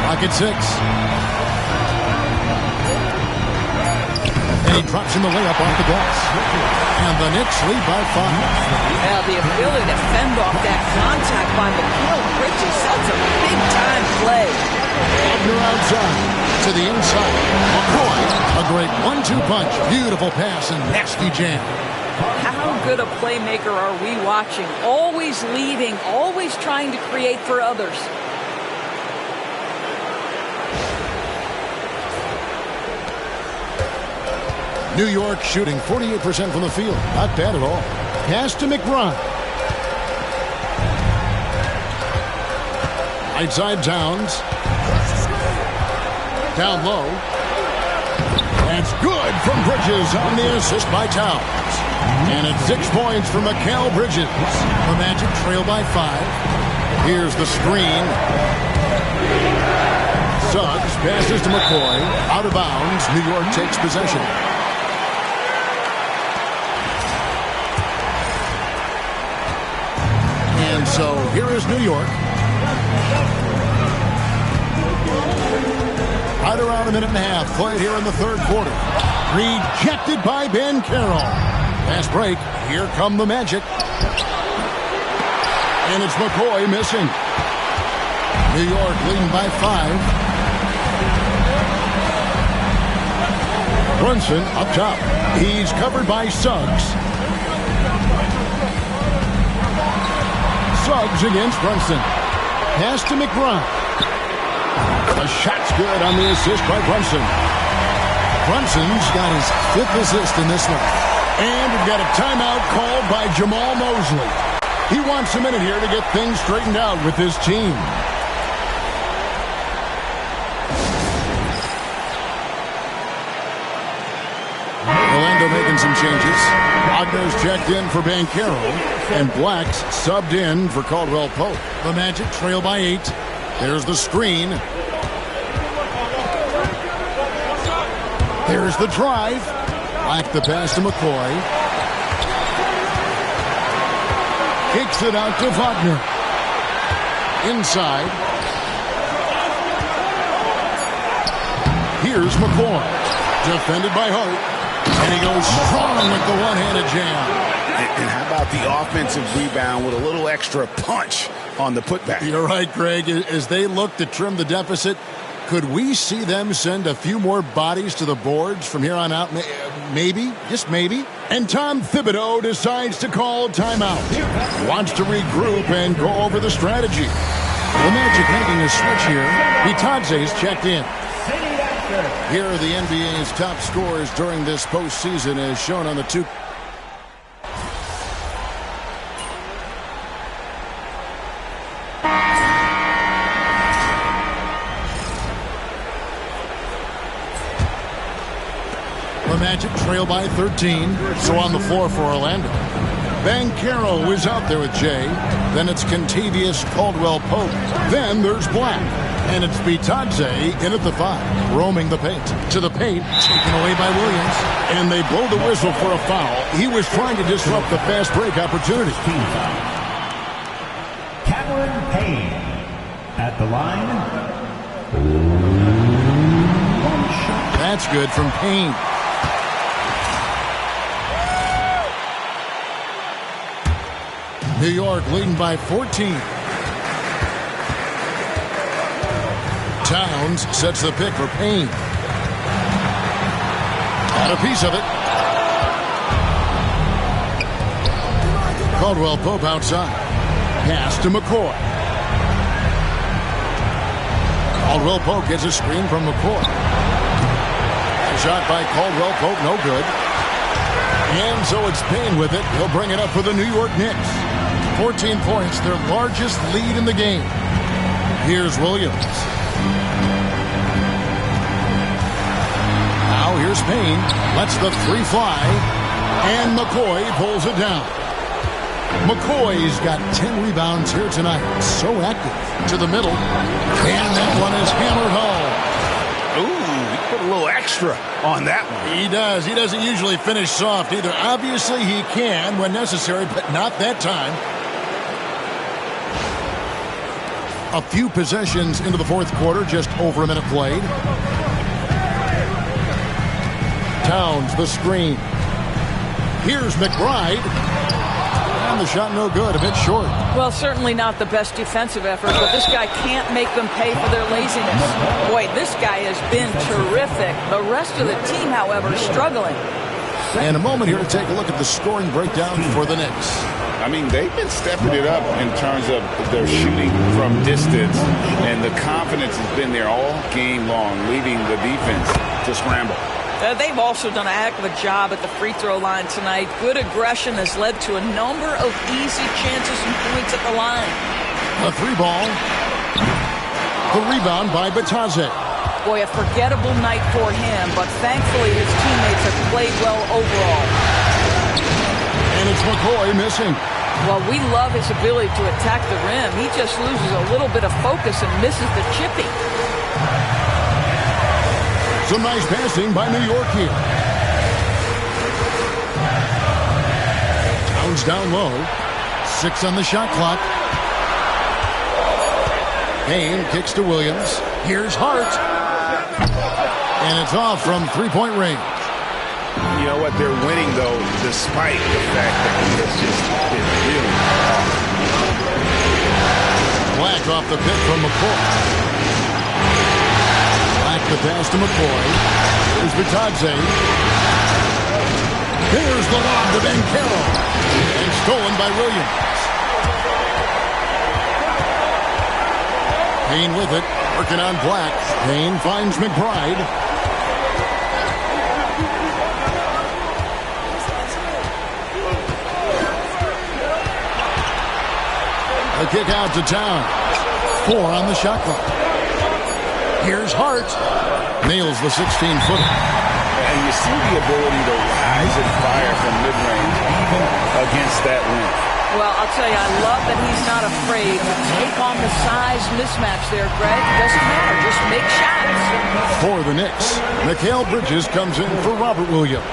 Rocket 6. And he drops in the layup off the glass. And the Knicks lead by 5. Yeah, the ability to fend off that contact by Mikal Bridges, that's a big-time play. Wagner outside to the inside. McCoy, a great 1-2 punch. Beautiful pass and nasty jam. How good a playmaker are we watching? Always leading, always trying to create for others. New York shooting 48% from the field. Not bad at all. Pass to McBride. Right side Towns. Down low. That's good from Bridges on the assist by Towns. And it's 6 points for Mikal Bridges. The Magic trail by 5. Here's the screen. Suggs passes to McCoy. Out of bounds. New York takes possession. And so here is New York. Right around a minute and a half played here in the third quarter. Rejected by Ben Carroll. Fast break. Here come the Magic. And it's McCoy missing. New York leading by 5. Brunson up top. He's covered by Suggs. Suggs against Brunson. Pass to McBride. The shot's good on the assist by Brunson. Brunson's got his 5th assist in this one. And we've got a timeout called by Jamal Mosley. He wants a minute here to get things straightened out with his team. Orlando making some changes. Wagner's checked in for Banchero, and Black's subbed in for Caldwell Pope. The Magic trail by 8. There's the screen. There's the drive. Black the pass to McCoy. Kicks it out to Wagner. Inside. Here's McCoy. Defended by Hart. And he goes strong with the one-handed jam. And how about the offensive rebound with a little extra punch on the putback? You're right, Greg. As they look to trim the deficit, could we see them send a few more bodies to the boards from here on out? Maybe, just maybe. And Tom Thibodeau decides to call timeout. Wants to regroup and go over the strategy. The Magic making a switch here. Bitadze's checked in. Here are the NBA's top scorers during this postseason as shown on the 2. The Magic trail by 13, so on the floor for Orlando. Banchero is out there with Jay. Then it's Kentavious Caldwell-Pope. Then there's Black. And it's Bitadze in at the 5. Roaming the paint. To the paint. Taken away by Williams. And they blow the whistle for a foul. He was trying to disrupt the fast break opportunity. Cameron Payne at the line. That's good from Payne. New York leading by 14. Towns sets the pick for Payne. Got a piece of it. Caldwell-Pope outside. Pass to McCoy. Caldwell-Pope gets a screen from McCoy. A shot by Caldwell-Pope, no good. And so it's Payne with it. He'll bring it up for the New York Knicks. 14 points, their largest lead in the game. Here's Williams. Now here's Payne. Lets the 3 fly. And McCoy pulls it down. McCoy's got 10 rebounds here tonight. So active. To the middle. And that one is hammered home. Ooh, he put a little extra on that one. He does. He doesn't usually finish soft either. Obviously, he can when necessary, but not that time. A few possessions into the fourth quarter, just over a minute played. Towns, the screen. Here's McBride. And the shot no good, a bit short. Well, certainly not the best defensive effort, but this guy can't make them pay for their laziness. Boy, this guy has been terrific. The rest of the team, however, is struggling. And a moment here to take a look at the scoring breakdown for the Knicks. I mean, they've been stepping it up in terms of their shooting from distance, and the confidence has been there all game long, leaving the defense to scramble. They've also done a heck of a job at the free throw line tonight. Good aggression has led to a number of easy chances and points at the line. A three ball. The rebound by Bataze. Boy, a forgettable night for him, but thankfully his teammates have played well overall. And it's McCoy missing. Well, we love his ability to attack the rim. He just loses a little bit of focus and misses the chippy. Some nice passing by New York here. Towns down low. 6 on the shot clock. Payne kicks to Williams. Here's Hart. And it's off from three-point range. You know what? They're winning, though, despite the fact that it's just been really hard. Black off the pick from McCoy. The pass to McCoy. Here's Bataze. Here's the lob to Bankero. And stolen by Williams. Payne with it. Working on Black. Payne finds McBride. A kick out to Towns. 4 on the shot clock. Here's Hart. Nails the 16-footer. And you see the ability to rise and fire from mid-range, even against that length. Well, I'll tell you, I love that he's not afraid to take on the size mismatch there, Greg. Doesn't matter. Just make shots. For the Knicks, Mikal Bridges comes in for Robert Williams.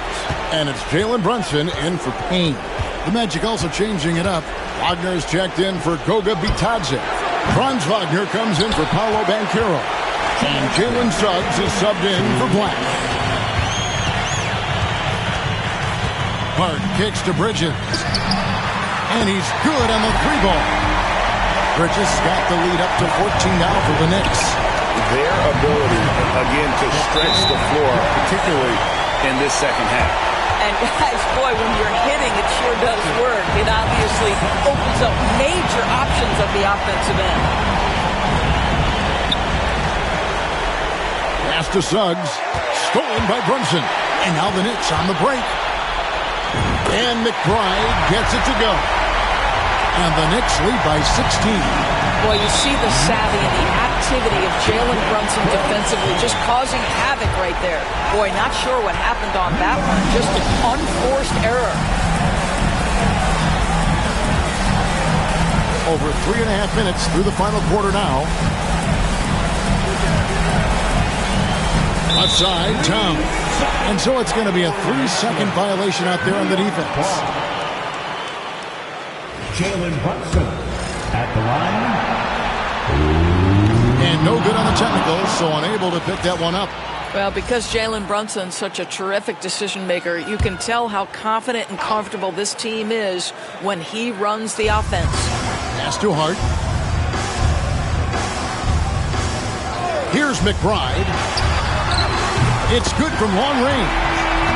And it's Jalen Brunson in for Payne. The Magic also changing it up. Wagner's checked in for Goga Bitadze. Franz Wagner comes in for Paolo Banchero. And Jalen Suggs is subbed in for Black. Hart kicks to Bridges. And he's good on the three ball. Bridges got the lead up to 14 now for the Knicks. Their ability, again, to stretch the floor, particularly in this second half. And guys, boy, when you're hitting, it sure does work. It obviously opens up major options of the offensive end. Pass to Suggs. Stolen by Brunson. And now the Knicks on the break. And McBride gets it to go. And the Knicks lead by 16. Boy, you see the savvy and the activity of Jalen Brunson defensively, just causing havoc right there. Boy, not sure what happened on that one. Just an unforced error. Over 3.5 minutes through the final quarter now. Outside, Towns. And so it's going to be a 3-second violation out there on the defense. Jalen Brunson at the line. And no good on the technical, so unable to pick that one up. Well, because Jalen Brunson's such a terrific decision maker, you can tell how confident and comfortable this team is when he runs the offense. Pass to Hart. Here's McBride. It's good from long range.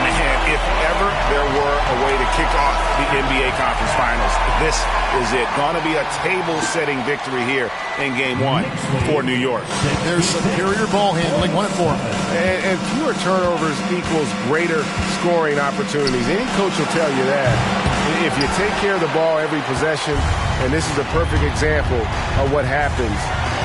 Man, if ever there were a way to kick off the NBA Conference Finals, this is it. Going to be a table-setting victory here in Game 1 for New York. There's superior ball handling, 1 and 4. And fewer turnovers equals greater scoring opportunities. Any coach will tell you that. If you take care of the ball every possession, and this is a perfect example of what happens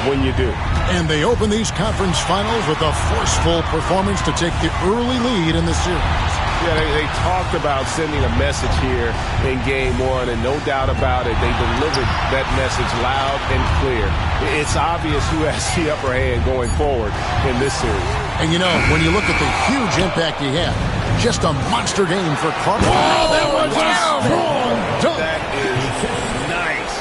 when you do. And they open these conference finals with a forceful performance to take the early lead in the series. Yeah, they talked about sending a message here in game one, and no doubt about it, they delivered that message loud and clear. It's obvious who has the upper hand going forward in this series. And you know, when you look at the huge impact he had, just a monster game for Carter. Oh, that was a strong dunk. That is nice.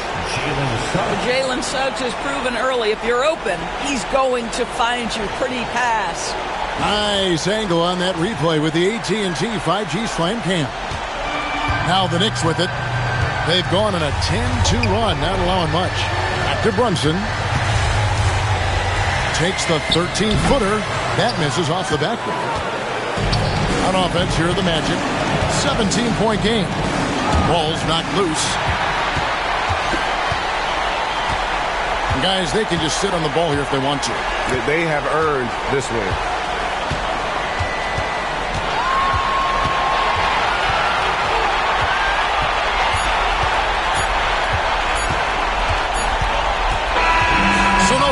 Jalen Suggs has proven early, if you're open, he's going to find you. Pretty pass. Nice angle on that replay with the AT&T 5G Slam Cam. Now the Knicks with it. They've gone on a 10-2 run, not allowing much. Back to Brunson. Takes the 13-footer. That misses off the backboard. On offense, here are the Magic. 17-point game. Ball's knocked loose. And guys, they can just sit on the ball here if they want to. They have earned this win.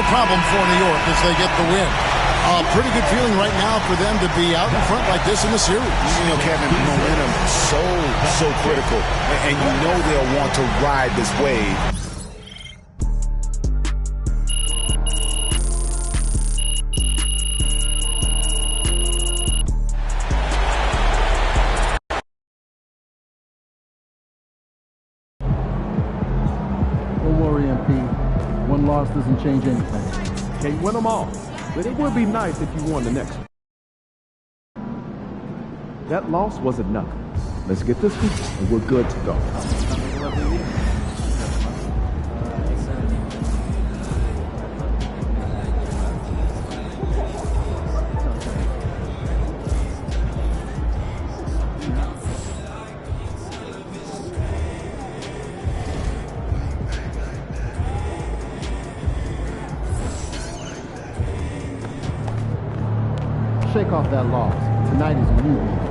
Problem for New York as they get the win. A pretty good feeling right now for them to be out in front like this in the series. You know, Kevin, momentum so critical, and you know they'll want to ride this wave. Don't worry, MP. One loss doesn't change anything. Can't win them all, but it would be nice if you won the next one. That loss wasn't nothing. Let's get this one, and we're good to go. Shake off that loss. Tonight is a new week.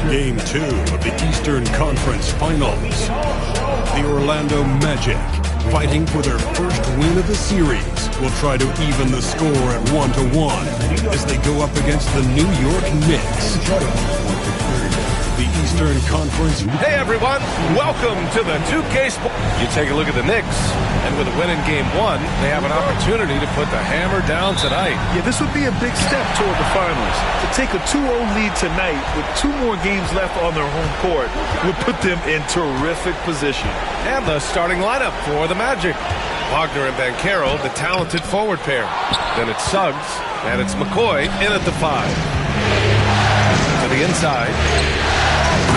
Game 2 of the Eastern Conference Finals. The Orlando Magic, fighting for their first win of the series, will try to even the score at 1-1 as they go up against the New York Knicks. The Eastern Conference. Hey everyone, welcome to the 2K Sports. You take a look at the Knicks, and with a win in Game 1, they have an opportunity to put the hammer down tonight. Yeah, this would be a big step toward the finals. To take a 2-0 lead tonight with 2 more games left on their home court would put them in terrific position. And the starting lineup for the Magic. Wagner and Banchero, the talented forward pair. Then it's Suggs, and it's McCoy in at the 5. To the inside.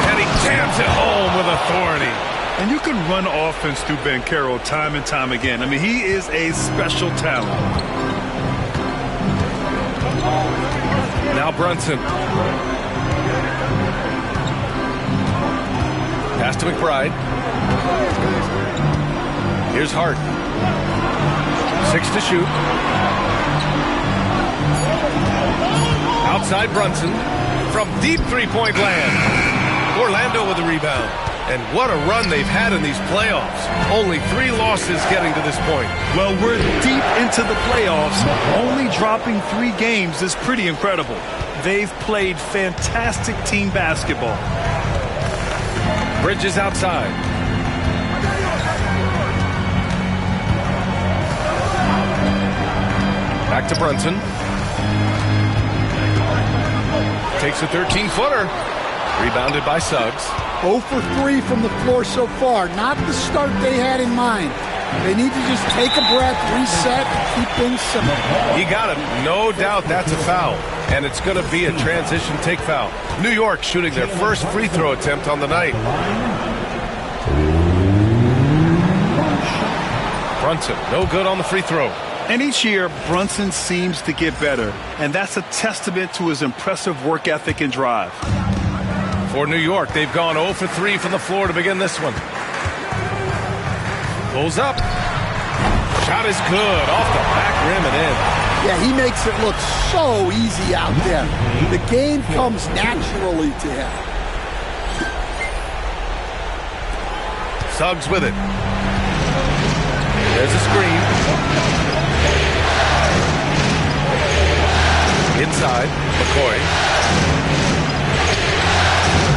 And he jams it home with authority. And you can run offense through Banchero time and time again. I mean, he is a special talent. Now Brunson. Pass to McBride. Here's Hart. 6 to shoot. Outside Brunson. From deep three-point land. Orlando with the rebound. And what a run they've had in these playoffs. Only 3 losses getting to this point. Well, we're deep into the playoffs. Only dropping 3 games is pretty incredible. They've played fantastic team basketball. Bridges outside. Back to Brunson. Takes a 13-footer. Rebounded by Suggs. 0 for 3 from the floor so far. Not the start they had in mind. They need to just take a breath, reset, and keep things simple. He got it. No doubt that's a foul. And it's going to be a transition take foul. New York shooting their first free throw attempt on the night. Brunson, no good on the free throw. And each year, Brunson seems to get better. And that's a testament to his impressive work ethic and drive. for New York. They've gone 0 for 3 from the floor to begin this one. Pulls up. Shot is good. Off the back rim and in. Yeah, he makes it look so easy out there. The game comes naturally to him. Suggs with it. There's a screen. Inside, McCoy.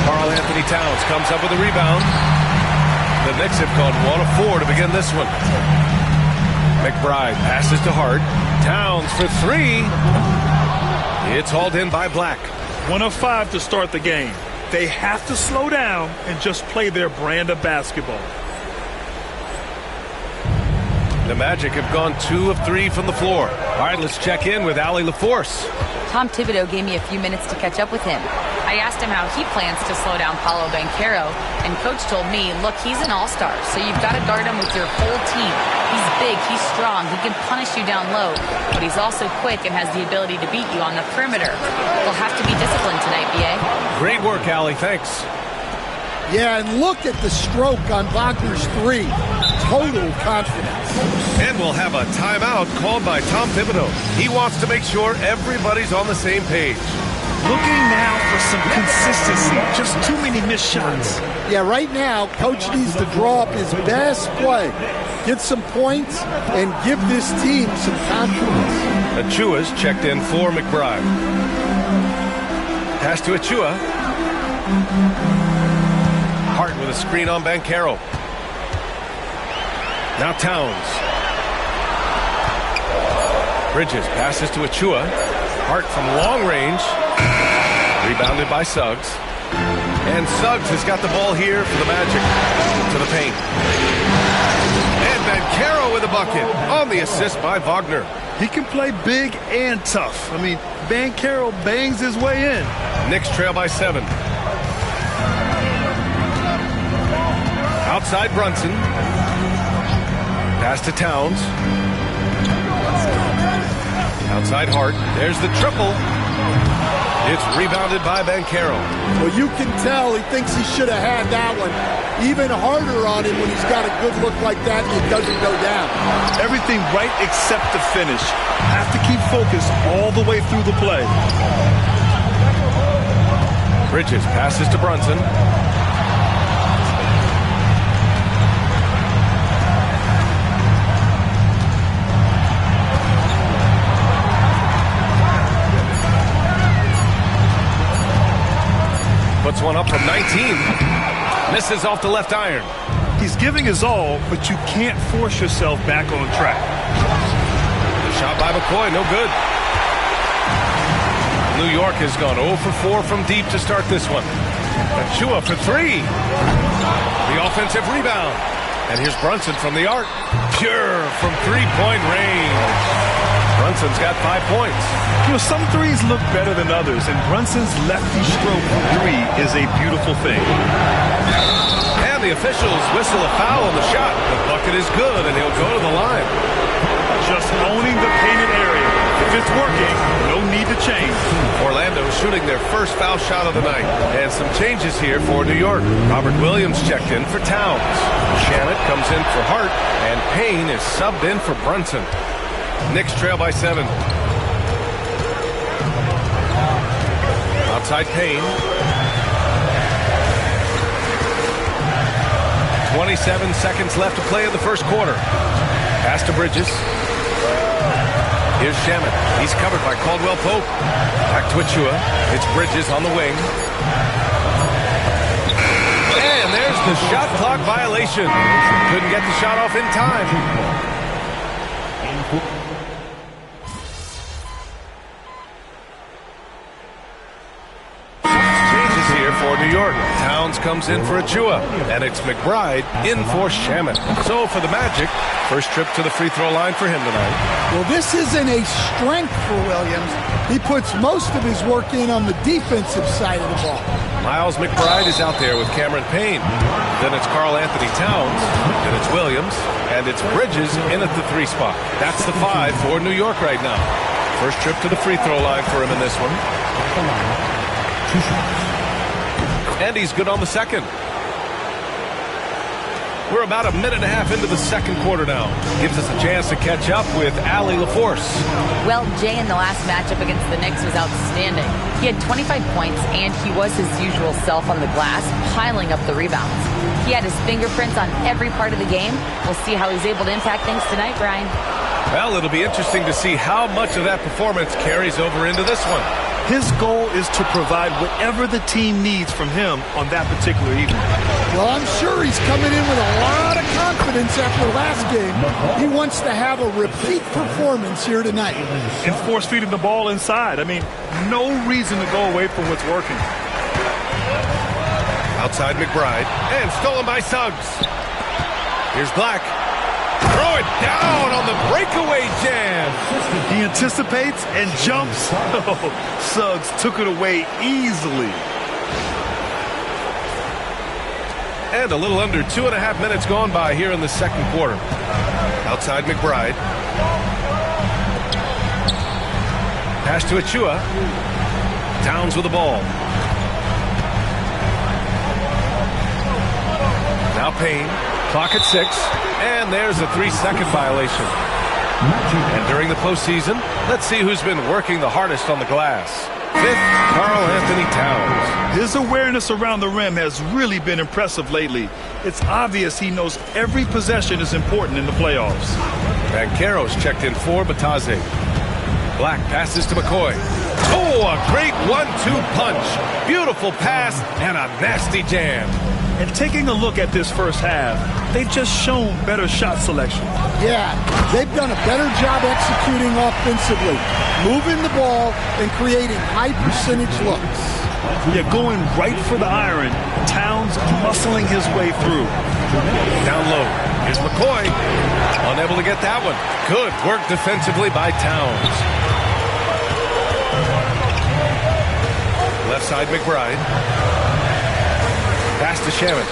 Karl Anthony Towns comes up with a rebound. The Knicks have gone 1 of 4 to begin this one. McBride passes to Hart. Towns for 3. It's hauled in by Black. 1 of 5 to start the game. They have to slow down and just play their brand of basketball. The Magic have gone 2 of 3 from the floor. All right, let's check in with Allie LaForce. Tom Thibodeau gave me a few minutes to catch up with him. I asked him how he plans to slow down Paolo Banchero, and Coach told me, look, he's an all-star, so you've got to guard him with your whole team. He's big, he's strong, he can punish you down low, but he's also quick and has the ability to beat you on the perimeter. He'll have to be disciplined tonight, B.A. Great work, Allie. Thanks. Yeah, and look at the stroke on Wagner's 3. Total confidence. And we'll have a timeout called by Tom Thibodeau. He wants to make sure everybody's on the same page. Looking now for some consistency. Just too many missed shots. Yeah, right now, Coach needs to draw up his best play. Get some points and give this team some confidence. Achua's checked in for McBride. Pass to Achua. Hart with a screen on Banchero. Now Towns. Bridges passes to Achua. Hart from long range. Rebounded by Suggs. And Suggs has got the ball here for the Magic. To the paint. And Banchero with a bucket on the assist by Wagner. He can play big and tough. I mean, Banchero bangs his way in. Knicks trail by 7. Outside Brunson. Pass to Towns. Outside Hart. There's the triple. It's rebounded by Banchero. Well, you can tell he thinks he should have had that one. Even harder on him when he's got a good look like that and it doesn't go down. Everything right except the finish. Have to keep focused all the way through the play. Bridges passes to Brunson. Puts one up from 19. Misses off the left iron. He's giving his all, but you can't force yourself back on track. Shot by McCoy, no good. New York has gone 0 for 4 from deep to start this one. Achua for 3. The offensive rebound. And here's Brunson from the arc. Pure from three-point range. Brunson's got 5 points. You know, some threes look better than others, and Brunson's lefty stroke from 3 is a beautiful thing. And the officials whistle a foul on the shot. The bucket is good, and he'll go to the line. Just owning the painted area. If it's working, no need to change. Orlando shooting their first foul shot of the night. And some changes here for New York. Robert Williams checked in for Towns. Shannon comes in for Hart, and Payne is subbed in for Brunson. Knicks trail by 7. Outside Payne. 27 seconds left to play in the first quarter. Pass to Bridges. Here's Shamet. He's covered by Caldwell Pope. Back to Achua. It's Bridges on the wing. And there's the shot clock violation. Couldn't get the shot off in time. For New York, Towns comes in for Achua, and it's McBride in for Shamet. So for the Magic, first trip to the free throw line for him tonight. Well, this isn't a strength for Williams. He puts most of his work in on the defensive side of the ball. Miles McBride is out there with Cameron Payne. Then it's Karl Anthony Towns. Then it's Williams. And it's Bridges in at the 3 spot. That's the 5 for New York right now. First trip to the free throw line for him in this one. 2 shots. And he's good on the second. We're about a minute and a half into the second quarter now. Gives us a chance to catch up with Allie LaForce. Well, Jay in the last matchup against the Knicks was outstanding. He had 25 points, and he was his usual self on the glass, piling up the rebounds. He had his fingerprints on every part of the game. We'll see how he's able to impact things tonight, Brian. Well, it'll be interesting to see how much of that performance carries over into this one. His goal is to provide whatever the team needs from him on that particular evening. Well, I'm sure he's coming in with a lot of confidence after last game. He wants to have a repeat performance here tonight. And force-feeding the ball inside. I mean, no reason to go away from what's working. Outside McBride, and stolen by Suggs. Here's Black. Throw it down on the breakaway jam. He anticipates and jumps. Oh, Suggs took it away easily. And a little under 2.5 minutes gone by here in the second quarter. Outside McBride. Pass to Achua. Towns with the ball. Now Payne. Clock at 6. And there's a 3-second violation. And during the postseason, let's see who's been working the hardest on the glass. 5th, Karl Anthony Towns. His awareness around the rim has really been impressive lately. It's obvious he knows every possession is important in the playoffs. Banchero's checked in for Batase. Black passes to McCoy. Oh, a great 1-2 punch. Beautiful pass and a nasty jam. And taking a look at this first half, they've just shown better shot selection. Yeah, they've done a better job executing offensively, moving the ball and creating high percentage looks. Yeah, going right for the iron. Towns muscling his way through. Down low. Here's McCoy. Unable to get that one. Good work defensively by Towns. Left side McBride. Pass to Shannon.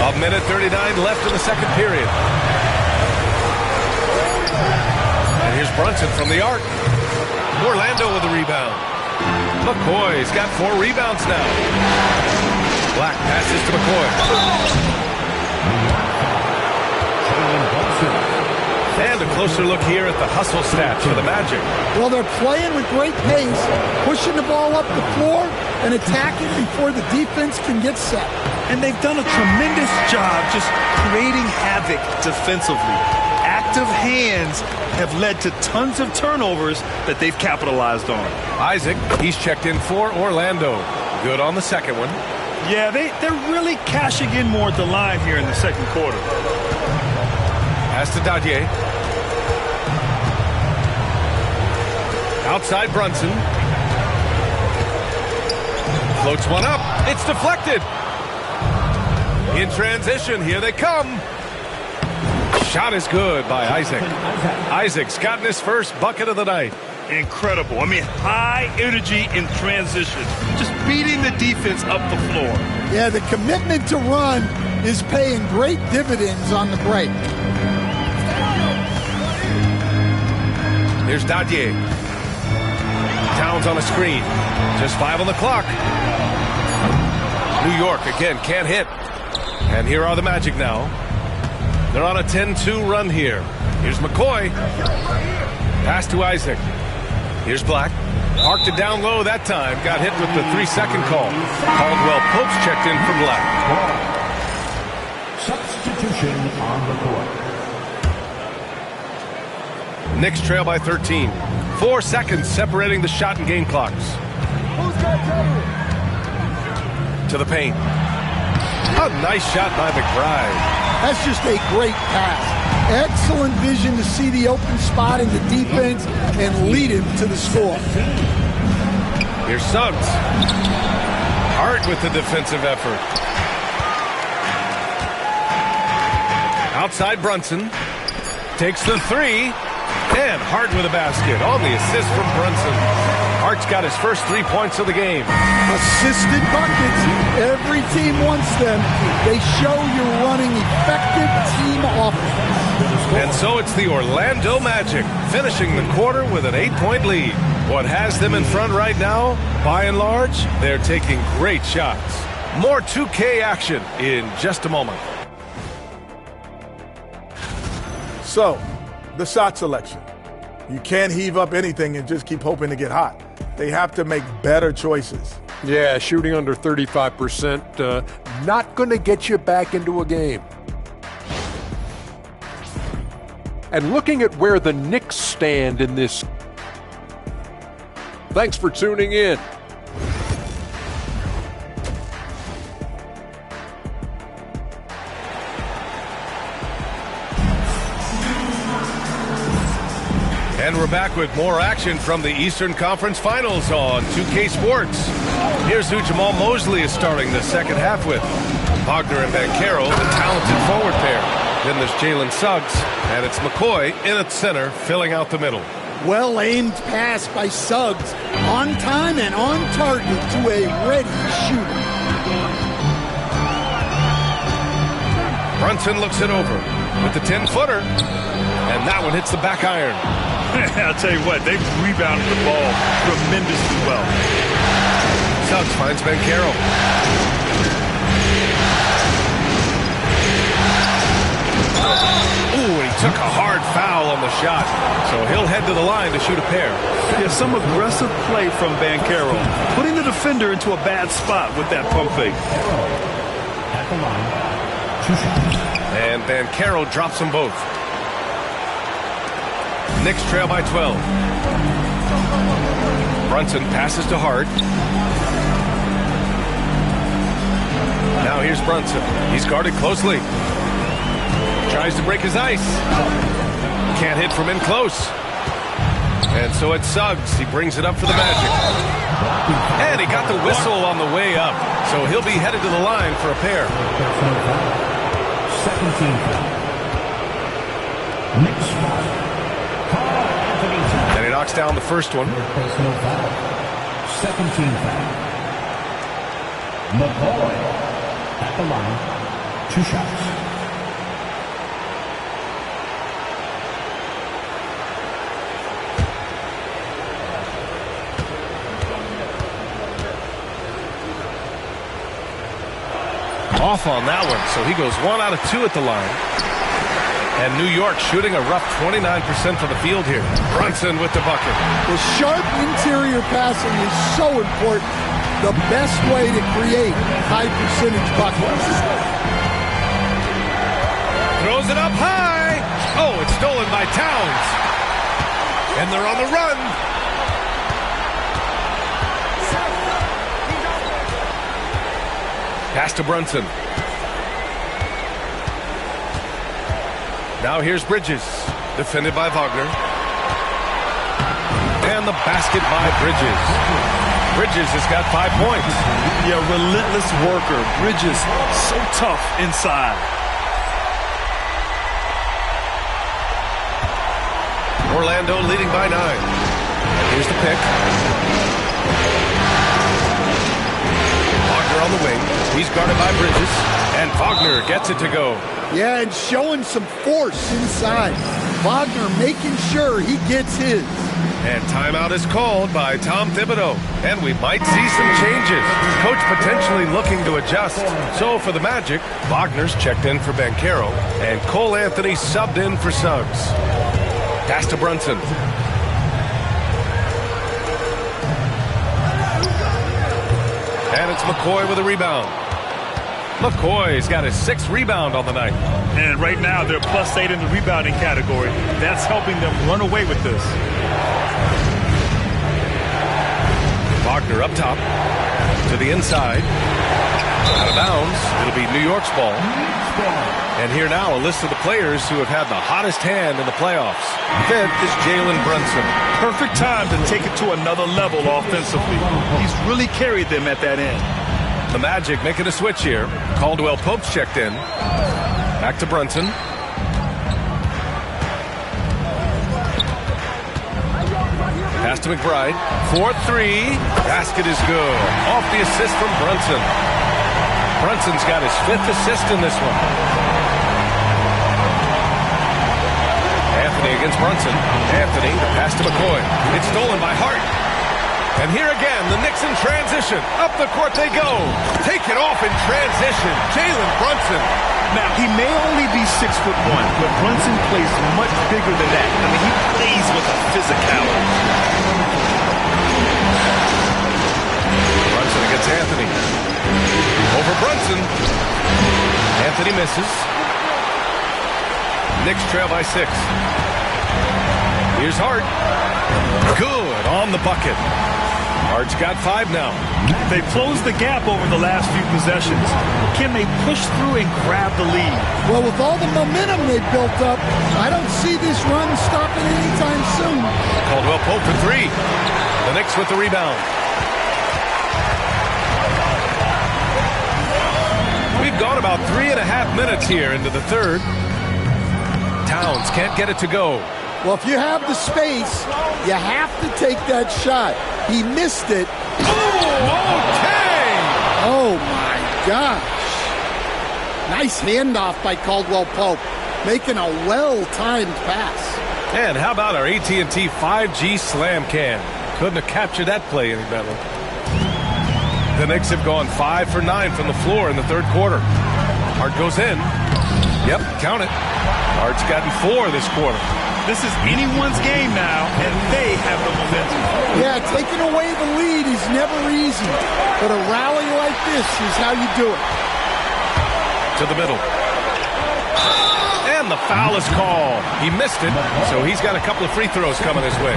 A minute 39 left in the second period. And here's Brunson from the arc. Orlando with the rebound. McCoy's got 4 rebounds now. Black passes to McCoy. And a closer look here at the hustle stats for the Magic. Well, they're playing with great pace, pushing the ball up the floor and attacking before the defense can get set. And they've done a tremendous job just creating havoc defensively. Active hands have led to tons of turnovers that they've capitalized on. Isaac, he's checked in for Orlando. Good on the second one. Yeah, they're really cashing in more at the line here in the second quarter. Pass to Dadier. Outside Brunson. Floats one up. It's deflected. In transition, here they come. Shot is good by Isaac. Isaac's gotten his first bucket of the night. Incredible. I mean, high energy in transition. Just beating the defense up the floor. Yeah, the commitment to run is paying great dividends on the break. Here's Dadier. Towns on a screen. Just 5 on the clock. New York again can't hit. And here are the Magic now. They're on a 10-2 run here. Here's McCoy. Pass to Isaac. Here's Black. Arced it down low that time. Got hit with the 3-second call. Caldwell Pope's checked in for Black. Substitution on the court. Knicks trail by 13. 4 seconds separating the shot and game clocks. To the paint. A nice shot by McBride. That's just a great pass. Excellent vision to see the open spot in the defense and lead him to the score. Here's Suggs. Hart with the defensive effort. Outside Brunson. Takes the 3. And Hart with a basket on the assist from Brunson. Hart's got his first 3 points of the game. Assisted buckets. Every team wants them. They show you're running effective team offense. And so it's the Orlando Magic finishing the quarter with an 8-point lead. What has them in front right now, by and large, they're taking great shots. More 2K action in just a moment. So, the shot selection. You can't heave up anything and just keep hoping to get hot. They have to make better choices. Yeah, shooting under 35%, not going to get you back into a game. And looking at where the Knicks stand in this. Thanks for tuning in. And we're back with more action from the Eastern Conference Finals on 2K Sports. Here's who Jamal Mosley is starting the second half with. Wagner and Banchero, the talented forward pair. Then there's Jalen Suggs, and it's McCoy in at center, filling out the middle. Well-aimed pass by Suggs. On time and on target to a ready shooter. Brunson looks it over with the 10-footer, and that one hits the back iron. I'll tell you what, they've rebounded the ball tremendously well. Suggs finds Banchero. Ooh, he took a hard foul on the shot, so he'll head to the line to shoot a pair. Yeah, some aggressive play from Banchero, putting the defender into a bad spot with that pump fake. And Banchero drops them both. Knicks trail by 12. Brunson passes to Hart. Now here's Brunson. He's guarded closely. Tries to break his ice. Can't hit from in close. And so it's Suggs. He brings it up for the Magic. And he got the whistle on the way up. So he'll be headed to the line for a pair. Second team foul. Knicks foul. And he knocks down the first one. Second team foul. McCoy at the line. 2 shots. Off on that one, so he goes 1 out of 2 at the line. And New York shooting a rough 29% from the field here. Brunson with the bucket. The sharp interior passing is so important. The best way to create high percentage buckets. Throws it up high. Oh, it's stolen by Towns. And they're on the run. Pass to Brunson. Now here's Bridges, defended by Wagner. And the basket by Bridges. Bridges has got 5 points. Yeah, relentless worker. Bridges, so tough inside. Orlando leading by 9. Here's the pick. Wagner on the wing. He's guarded by Bridges. And Wagner gets it to go. Yeah, and showing some force inside. Wagner making sure he gets his. And timeout is called by Tom Thibodeau. And we might see some changes. Coach potentially looking to adjust. So for the Magic, Wagner's checked in for Banchero. And Cole Anthony subbed in for Suggs. Pass to Brunson. And it's McCoy with a rebound. McCoy's got his 6th rebound on the night. And right now, they're +8 in the rebounding category. That's helping them run away with this. Wagner up top to the inside. Out of bounds. It'll be New York's ball. And here now, a list of the players who have had the hottest hand in the playoffs. 5th is Jalen Brunson. Perfect time to take it to another level offensively. He's really carried them at that end. The Magic making a switch here. Caldwell Pope's checked in. Back to Brunson. Pass to McBride. 4-3. Basket is good. Off the assist from Brunson. Brunson's got his 5th assist in this one. Anthony against Brunson. Anthony, the pass to McCoy. It's stolen by Hart. And here again, the Knicks in transition. Up the court they go. Take it off in transition. Jalen Brunson. Now, he may only be 6'1", but Brunson plays much bigger than that. I mean, he plays with a physicality. Brunson against Anthony. Over Brunson. Anthony misses. Knicks trail by 6. Here's Hart. Good on the bucket. Hart's got 5 now. They've closed the gap over the last few possessions. Can they push through and grab the lead? Well, with all the momentum they've built up, I don't see this run stopping anytime soon. Caldwell Pope for 3. The Knicks with the rebound. We've gone about 3.5 minutes here into the third. Towns can't get it to go. Well, if you have the space, you have to take that shot. He missed it. Okay! Oh, my gosh. Nice handoff by Caldwell Pope, making a well-timed pass. And how about our AT&T 5G slam can? Couldn't have captured that play any better. The Knicks have gone 5 for 9 from the floor in the third quarter. Hart goes in. Yep, count it. Hart's gotten 4 this quarter. This is anyone's game now, and they have the momentum. Yeah, taking away the lead is never easy, but a rally like this is how you do it. To the middle. And the foul is called. He missed it, so he's got a couple of free throws coming his way.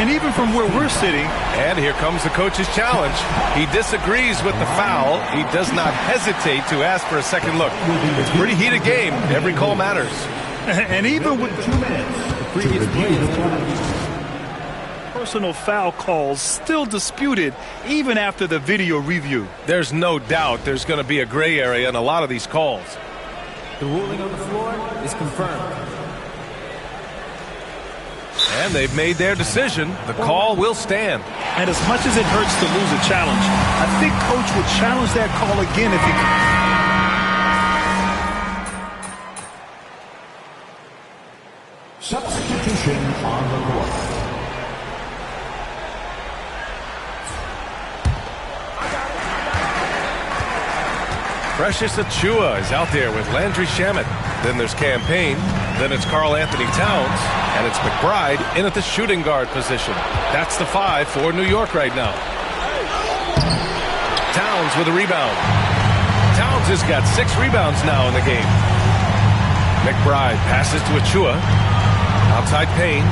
And even from where we're sitting. And here comes the coach's challenge. He disagrees with the foul. He does not hesitate to ask for a second look. It's a pretty heated game. Every call matters. And even with 2 minutes, the previous play, personal foul calls still disputed even after the video review. There's no doubt there's going to be a gray area in a lot of these calls. The ruling on the floor is confirmed. And they've made their decision. The call will stand. And as much as it hurts to lose a challenge, I think Coach would challenge that call again if he could. Substitution on the court. Precious Achiuwa is out there with Landry Shamet. Then there's Campaign. Then it's Karl Anthony Towns. And it's McBride in at the shooting guard position. That's the 5 for New York right now. Towns with a rebound. Towns has got 6 rebounds now in the game. McBride passes to Achiuwa. Outside Payne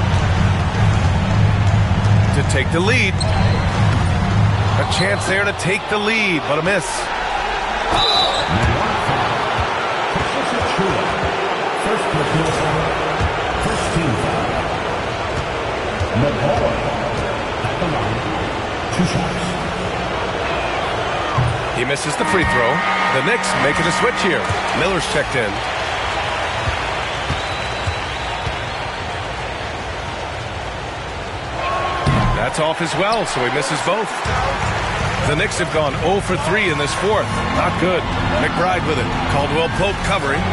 to take the lead. A chance there to take the lead, but a miss. First personal foul. First team foul. McCoy at the line. 2 shots. He misses the free throw. The Knicks making a switch here. Miller's checked in. That's off as well, so he misses both. The Knicks have gone 0 for 3 in this fourth. Not good. McBride with it. Caldwell Pope covering.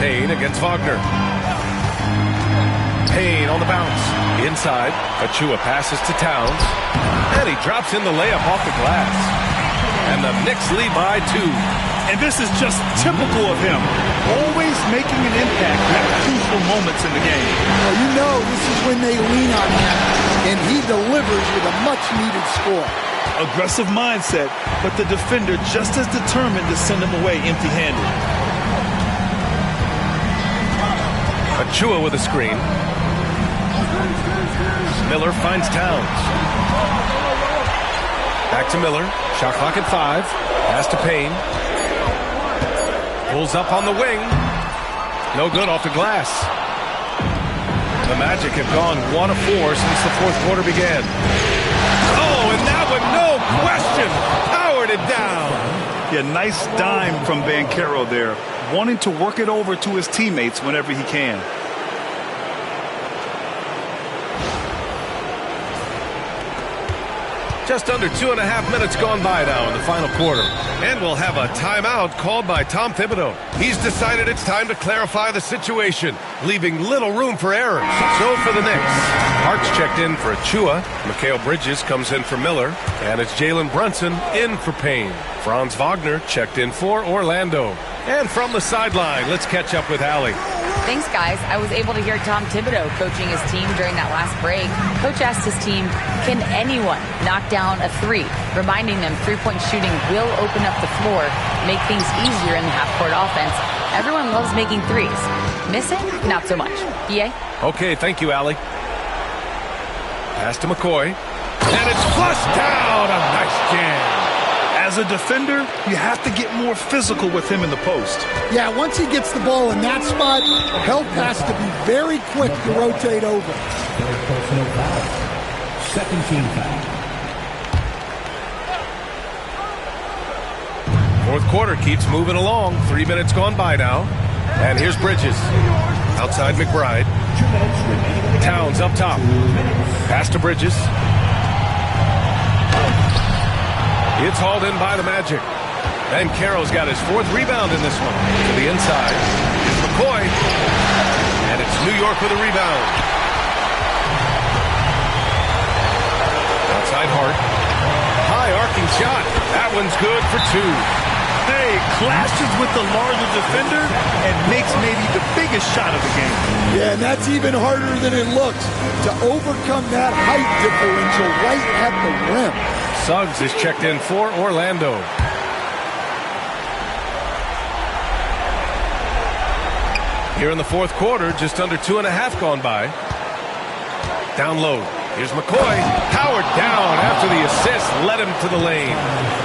Payne against Wagner. Payne on the bounce. Inside. Achiuwa passes to Towns. And he drops in the layup off the glass. And the Knicks lead by 2. And this is just typical of him. Always making an impact at crucial moments in the game. Well, you know this is when they lean on him, and he delivers with a much-needed score. Aggressive mindset, but the defender just as determined to send him away empty-handed. Achiuwa with a screen. Miller finds Towns. Back to Miller. Shot clock at 5. Pass to Payne. Pulls up on the wing. No good off the glass. The Magic have gone 1 of 4 since the fourth quarter began. Oh, and that one, no question, powered it down. Yeah, nice dime from Banchero there, wanting to work it over to his teammates whenever he can. Just under 2.5 minutes gone by now in the final quarter. And we'll have a timeout called by Tom Thibodeau. He's decided it's time to clarify the situation. leaving little room for errors. So for the Knicks, Hart's checked in for Achua. Mikal Bridges comes in for Miller. And it's Jalen Brunson in for Payne. Franz Wagner checked in for Orlando. And from the sideline, let's catch up with Allie. Thanks, guys. I was able to hear Tom Thibodeau coaching his team during that last break. Coach asked his team, can anyone knock down a three? Reminding them three-point shooting will open up the floor, make things easier in the half-court offense. Everyone loves making threes. Missing? Not so much. EA? Okay, thank you, Allie. Pass to McCoy. And it's flushed down. A nice jam. As a defender, you have to get more physical with him in the post. Yeah, once he gets the ball in that spot, help has to be very quick to rotate over. Second team foul. Fourth quarter keeps moving along. 3 minutes gone by now. And here's Bridges. Outside McBride. Towns up top. Pass to Bridges. It's hauled in by the Magic. And Carroll's got his fourth rebound in this one. To the inside. It's McCoy. And it's New York with a rebound. Outside Hart. High arcing shot. That one's good for two. Hey, clashes with the larger defender and makes maybe the biggest shot of the game. Yeah, and that's even harder than it looks to overcome that height differential right at the rim. Suggs is checked in for Orlando. Here in the fourth quarter, just under 2.5 gone by. Down low. Here's McCoy. Powered down after the assist. Led him to the lane.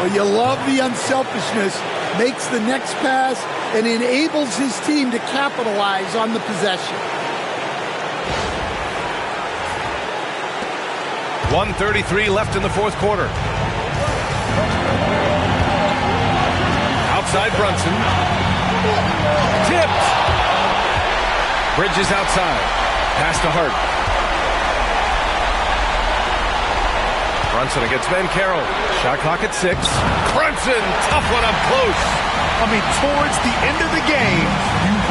Well, you love the unselfishness. Makes the next pass and enables his team to capitalize on the possession. 1:33 left in the fourth quarter. Outside Brunson. Tipped. Bridges outside. Pass to Hart. Brunson against Ben Carroll. Shot clock at 6. Brunson, tough one up close. I mean, towards the end of the game,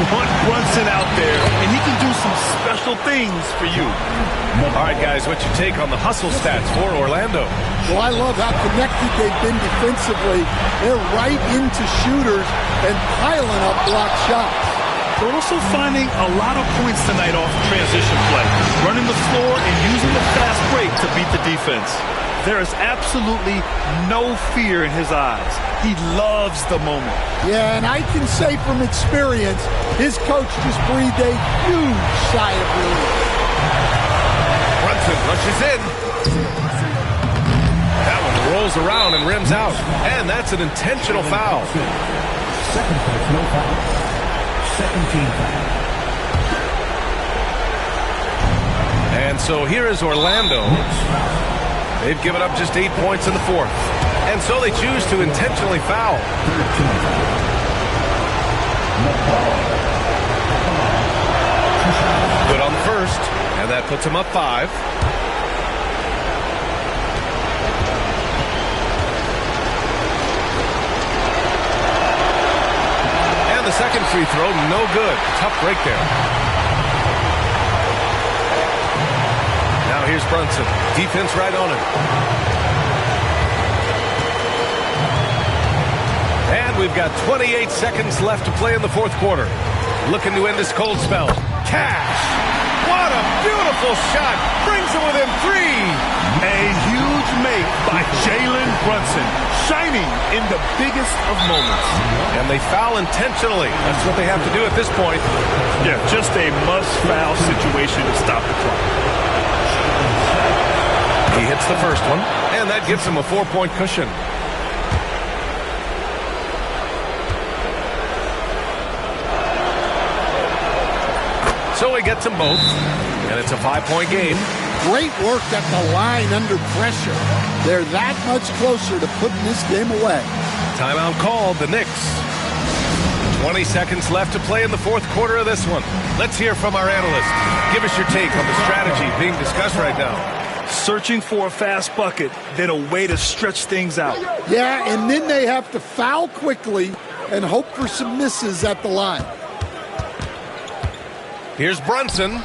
you want Brunson out there, and he can do some special things for you. All right, guys, what's your take on the hustle stats for Orlando? Well, I love how connected they've been defensively. They're right into shooters and piling up block shots. They're also finding a lot of points tonight off transition play, running the floor and using the fast break to beat the defense. There is absolutely no fear in his eyes. He loves the moment. Yeah, and I can say from experience, his coach just breathed a huge sigh of relief. Brunson rushes in. That one rolls around and rims out. And that's an intentional foul. Second personal foul. Second team foul. And so here is Orlando. They've given up just 8 points in the fourth. And so they choose to intentionally foul. Good on the first. And that puts him up 5. And the second free throw, no good. Tough break there. Now here's Brunson. Defense right on him. And we've got 28 seconds left to play in the fourth quarter. Looking to end this cold spell. Cash. What a beautiful shot. Brings him within 3. A huge make by Jalen Brunson. Shining in the biggest of moments. And they foul intentionally. That's what they have to do at this point. Yeah, just a must-foul situation to stop the clock. He hits the first one, and that gives him a 4-point cushion. So he gets them both, and it's a 5-point game. Great work at the line under pressure. They're that much closer to putting this game away. Timeout called, the Knicks. 20 seconds left to play in the fourth quarter of this one. Let's hear from our analyst. Give us your take on the strategy being discussed right now. Searching for a fast bucket, then a way to stretch things out. Yeah, and then they have to foul quickly and hope for some misses at the line. Here's Brunson.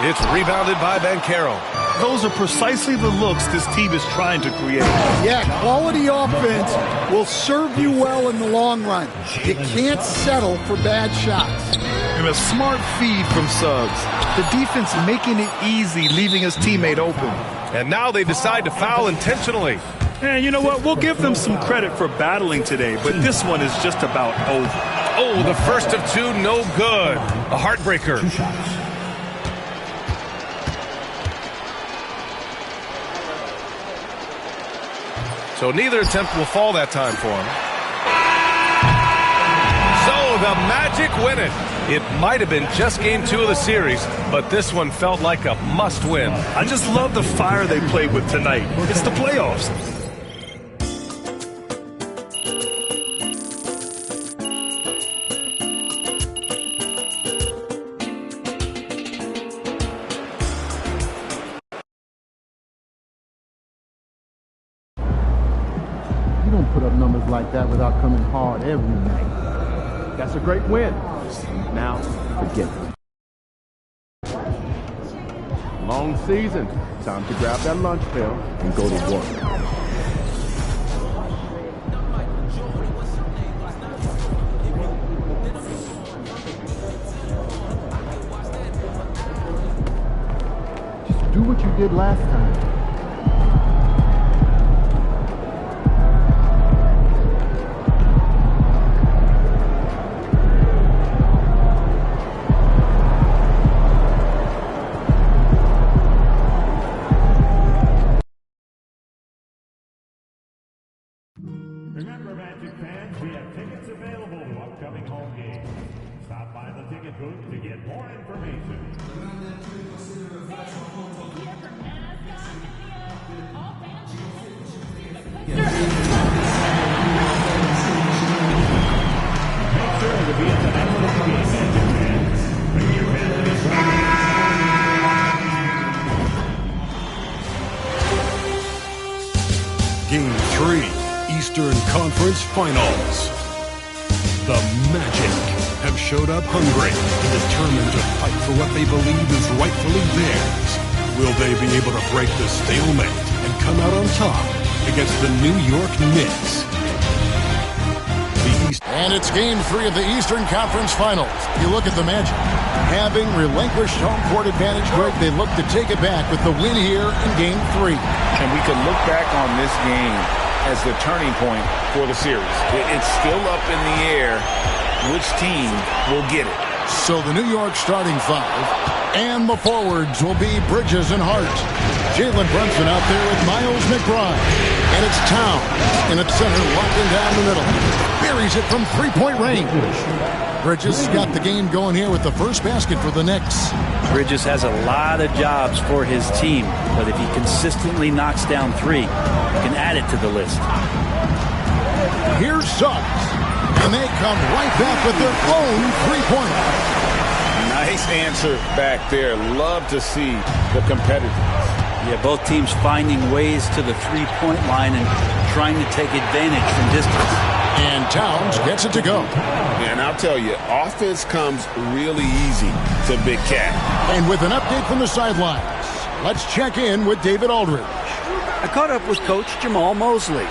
It's rebounded by Banchero. Those are precisely the looks this team is trying to create. Yeah, quality offense will serve you well in the long run. You can't settle for bad shots. And a smart feed from Suggs. The defense making it easy, leaving his teammate open. And now they decide to foul intentionally. And you know what? We'll give them some credit for battling today, but this one is just about over. Oh, the first of two, no good. A heartbreaker. So neither attempt will fall that time for him. So the Magic win it. It might have been just game 2 of the series, but this one felt like a must-win. I just love the fire they played with tonight. It's the playoffs. Put up numbers like that without coming hard every night. That's a great win. Now, forget it. Long season. Time to grab that lunch pail and go to work. Just do what you did last time. Remember, Magic fans, we have tickets available to upcoming home games. Stop by the ticket booth to get more information. Make sure to be at the end of the game, Magic fans. Bring your family and friends. Game 3, Eastern Conference Finals. The Magic have showed up hungry and determined to fight for what they believe is rightfully theirs. Will they be able to break the stalemate and come out on top against the New York Knicks? And it's Game 3 of the Eastern Conference Finals. You look at the Magic. Having relinquished home court advantage, Greg, they look to take it back with the win here in Game 3. And we can look back on this game as the turning point for the series. It's still up in the air which team will get it. So the New York starting five, and the forwards will be Bridges and Hart. Jalen Brunson out there with Miles McBride. And it's Towns in at center, locking down the middle. Buries it from three-point range. Bridges got the game going here with the first basket for the Knicks. Bridges has a lot of jobs for his team, but if he consistently knocks down three, he can add it to the list. Here's Suggs, and they come right back with their own three-pointer. Nice answer back there. Love to see the competitiveness. Yeah, both teams finding ways to the three-point line and trying to take advantage from distance. And Towns gets it to go. And I'll tell you, offense comes really easy to Big Cat. And with an update from the sidelines, let's check in with David Aldridge. I caught up with Coach Jamal Mosley.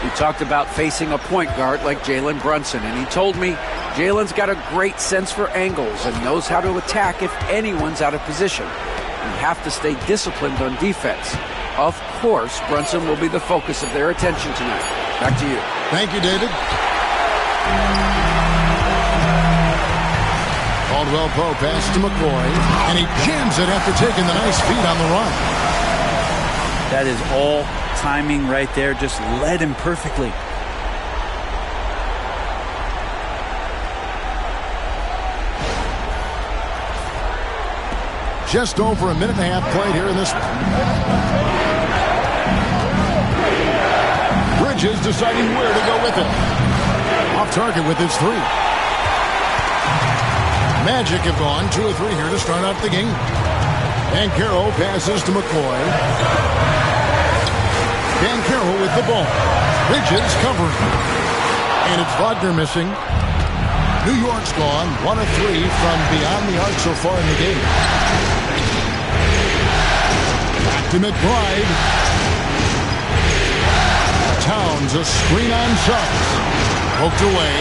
We talked about facing a point guard like Jalen Brunson, and he told me Jalen's got a great sense for angles and knows how to attack if anyone's out of position. You have to stay disciplined on defense. Of course, Brunson will be the focus of their attention tonight. Back to you. Thank you, David. Caldwell Pope pass to McCoy, and he jams it after taking the nice feed on the run. That is all timing right there. Just led him perfectly. Just over a minute and a half played here in this one. Bridges deciding where to go with it. Off target with his three. Magic have gone 2 of 3 here to start out the game. Banchero passes to McCoy. Banchero with the ball. Bridges covering. And it's Wagner missing. New York's gone 1 of 3 from beyond the arc so far in the game. Back to McBride. Towns, a screen on Suggs. Poked away.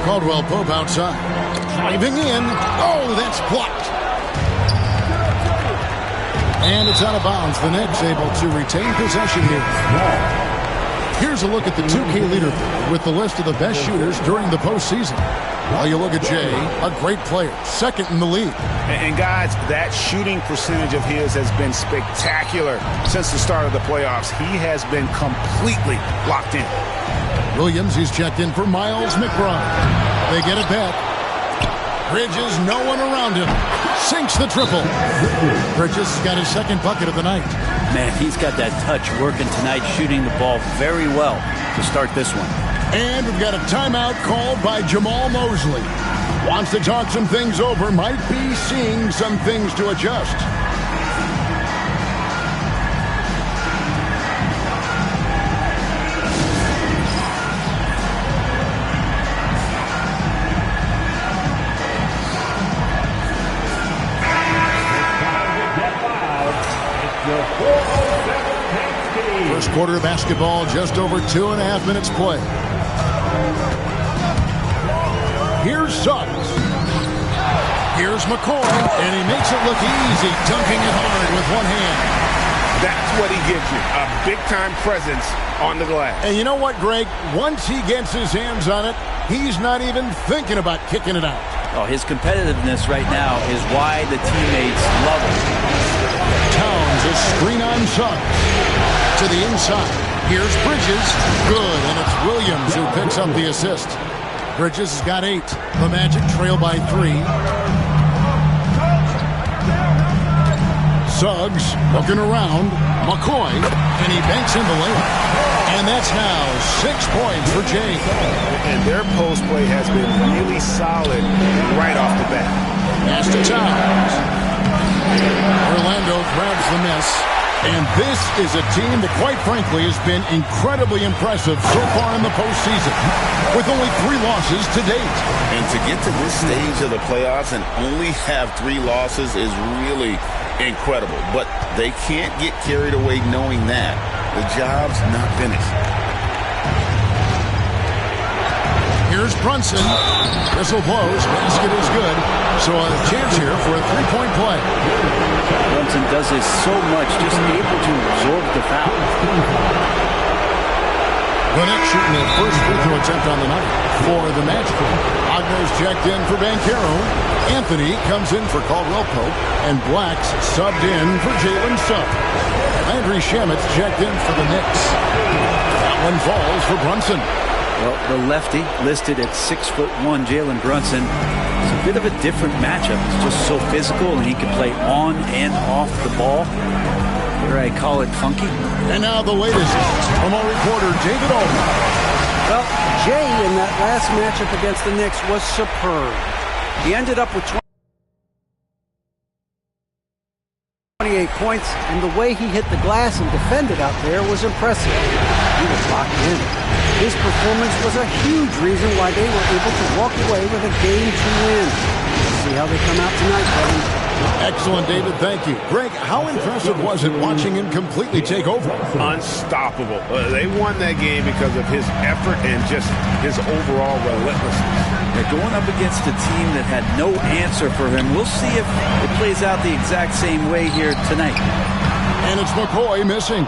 Caldwell Pope outside. Driving in. Oh, that's blocked. And it's out of bounds. The Knicks able to retain possession here. Here's a look at the 2K leaderboard with the list of the best shooters during the postseason. While you look at Jay, a great player, second in the league. And guys, that shooting percentage of his has been spectacular since the start of the playoffs. He has been completely locked in. Williams, he's checked in for Miles McBride. They get it back. Bridges, no one around him. Sinks the triple. Bridges has got his second bucket of the night. Man, he's got that touch working tonight, shooting the ball very well to start this one. And we've got a timeout called by Jamal Mosley. Wants to talk some things over, might be seeing some things to adjust. First quarter of basketball, just over 2.5 minutes play. Here's Suggs. Here's McCoy, and he makes it look easy, dunking it hard with one hand. That's what he gives you, a big-time presence on the glass. And you know what, Greg? Once he gets his hands on it, he's not even thinking about kicking it out. Oh, his competitiveness right now is why the teammates love him. Towns, a screen on Suggs. To the inside. Here's Bridges. Good, and it's Williams who picks up the assist. Bridges has got 8. The Magic trail by 3. Suggs looking around. McCoy, and he banks in the layup. And that's now 6 points for Jay. And their post play has been really solid right off the bat. Pass to Towns. Orlando grabs the miss. And this is a team that, quite frankly, has been incredibly impressive so far in the postseason, with only 3 losses to date. And to get to this stage of the playoffs and only have 3 losses is really incredible. But they can't get carried away knowing that. The job's not finished. Here's Brunson. Whistle blows. Basket is good. So a chance here for a 3-point play. Brunson does this so much, just able to absorb the foul. The Knicks shooting their first free throw attempt on the night for the Magic. Ogner's checked in for Banchero. Anthony comes in for Caldwell Pope. And Black's subbed in for Jalen Suggs. Landry Shamet's checked in for the Knicks. That one falls for Brunson. Well, the lefty listed at 6'1", Jalen Brunson. It's a bit of a different matchup. He's just so physical, and he can play on and off the ball. Here I call it funky. And now the latest from our reporter, David Allman. Well, Jay in that last matchup against the Knicks was superb. He ended up with 28 points, and the way he hit the glass and defended out there was impressive. He was locked in. His performance was a huge reason why they were able to walk away with a Game 2 win. Let's see how they come out tonight, Kevin. Excellent, David. Thank you. Greg, how impressive was it watching him completely take over? Unstoppable. They won that game because of his effort and just his overall relentlessness. They're going up against a team that had no answer for him. We'll see if it plays out the exact same way here tonight. And it's McCoy missing.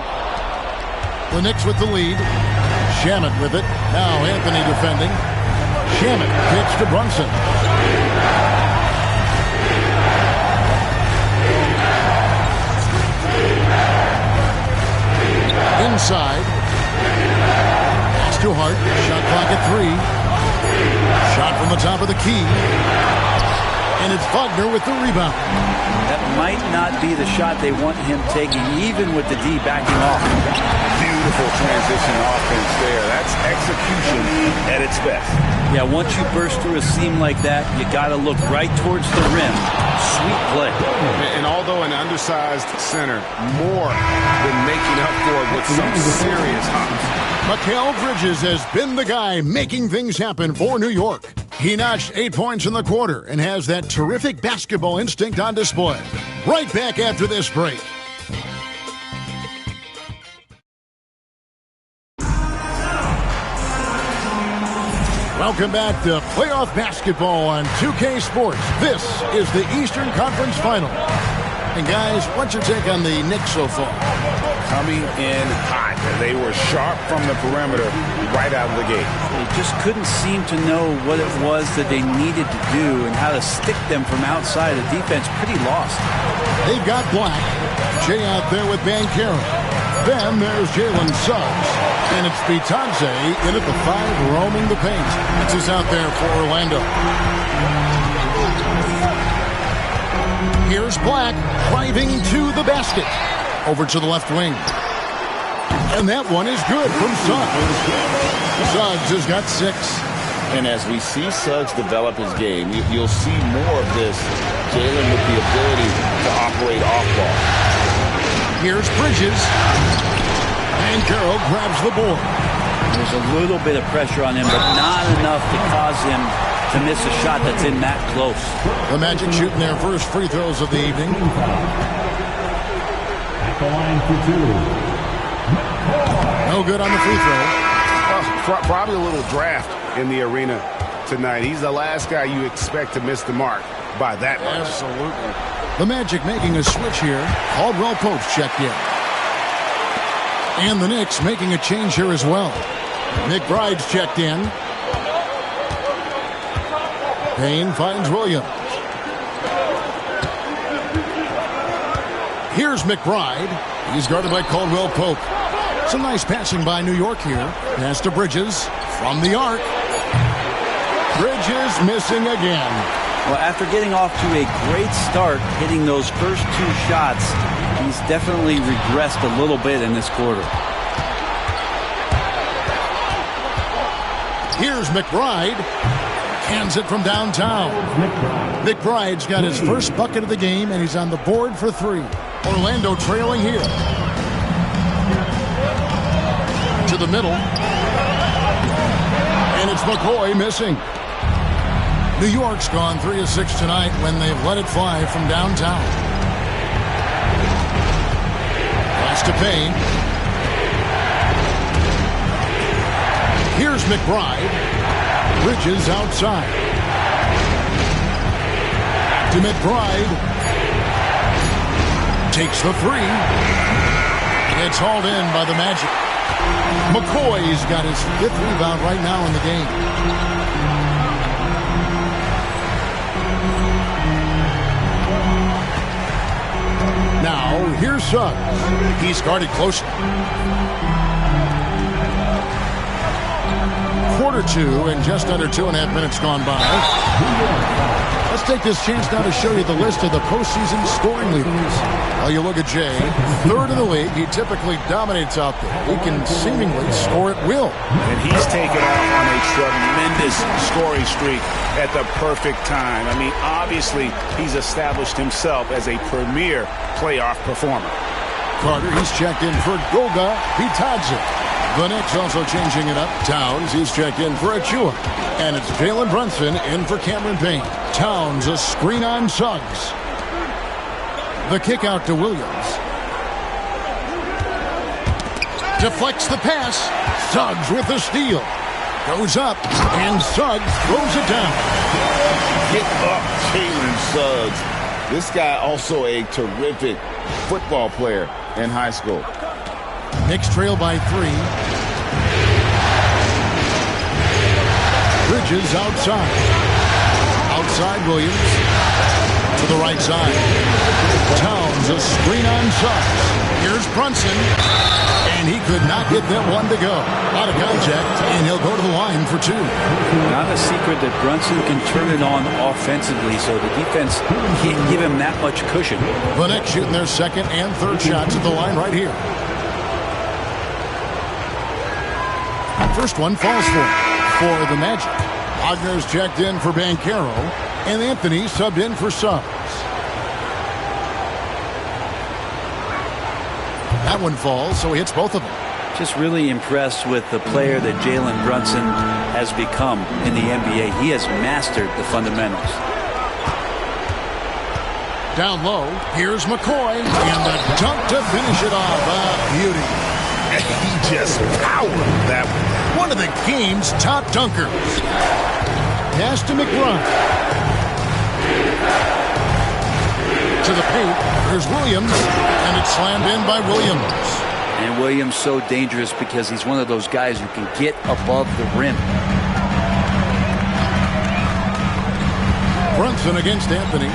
The Knicks with the lead. Shamet with it. Now Anthony defending. Shamet kicks to Brunson. Inside. Pass to Hart. Shot clock at 3. Shot from the top of the key. And it's Wagner with the rebound. That might not be the shot they want him taking, even with the D backing off. Beautiful Beautiful transition offense there. That's execution at its best. Yeah, once you burst through a seam like that, you got to look right towards the rim. Sweet play. And although an undersized center, more than making up for it with some serious hops. Mikal Bridges has been the guy making things happen for New York. He notched 8 points in the quarter and has that terrific basketball instinct on display. Right back after this break. Welcome back to playoff basketball on 2K Sports. This is the Eastern Conference Final. And guys, what's your take on the Knicks so far? Coming in hot. They were sharp from the perimeter right out of the gate. They just couldn't seem to know what it was that they needed to do and how to stick them from outside. The defense pretty lost. They've got Black. Jay out there with Banchero. Then there's Jalen Suggs. And it's Bitadze in at the 5, roaming the paint. That's who's out there for Orlando. Here's Black driving to the basket. Over to the left wing. And that one is good from Suggs. Suggs has got 6. And as we see Suggs develop his game, you'll see more of this. Jalen with the ability to operate off ball. Here's Bridges. And Carroll grabs the board. There's a little bit of pressure on him, but not enough to cause him to miss a shot that's in that close. The Magic shooting their first free throws of the evening. At the line for 2. No good on the free throw. Well, probably a little draft in the arena tonight. He's the last guy you expect to miss the mark by that much. Absolutely. The Magic making a switch here. Caldwell Pope's checked in. And the Knicks making a change here as well. McBride's checked in. Payne finds Williams. Here's McBride. He's guarded by Caldwell Pope. Some nice passing by New York here. Pass to Bridges from the arc. Bridges missing again. Well, after getting off to a great start, hitting those first 2 shots, he's definitely regressed a little bit in this quarter. Here's McBride. Hands it from downtown. McBride's got his first bucket of the game, and he's on the board for 3. Orlando trailing here. To the middle. And it's McCoy missing. New York's gone 3 of 6 tonight when they've let it fly from downtown. Pass to Payne. Here's McBride. Bridges outside. Back to McBride. Takes the 3. It's hauled in by the Magic. McCoy's got his 5th rebound right now in the game. Now, here's Suggs. He's guarded closely. Quarter 2 and just under 2.5 minutes gone by. Let's take this chance now to show you the list of the postseason scoring leaders. While you look at Jay, 3rd in the league. He typically dominates out there. He can seemingly score at will. And he's taken off on a tremendous scoring streak at the perfect time. I mean, obviously, he's established himself as a premier playoff performer. Carter, he's checked in for Goga Bitadze. The Knicks also changing it up. Towns, he's checked in for Achua. And it's Jalen Brunson in for Cameron Payne. Towns, a screen on Suggs. The kick out to Williams. Deflects the pass. Suggs with the steal. Goes up, and Suggs throws it down. Get up, Jalen Suggs. This guy also a terrific football player in high school. Knicks trail by 3. Bridges outside. Outside Williams. To the right side. Towns, a screen on Suggs. Here's Brunson. And he could not get that one to go. Out of contact, and he'll go to the line for 2. Not a secret that Brunson can turn it on offensively, so the defense can't give him that much cushion. The Knicks shooting their 2nd and 3rd shots at the line right here. First one falls for the Magic. Wagner's checked in for Banchero, and Anthony subbed in for Suggs. That one falls, so he hits both of them. Just really impressed with the player that Jalen Brunson has become in the NBA. He has mastered the fundamentals. Down low, here's McCoy, and the dunk to finish it off. Beauty. He just powered that one. One of the game's top dunkers. Pass to McBride. To the paint, here's Williams, and it's slammed in by Williams. And Williams so dangerous because he's one of those guys who can get above the rim. Brunson against Anthony.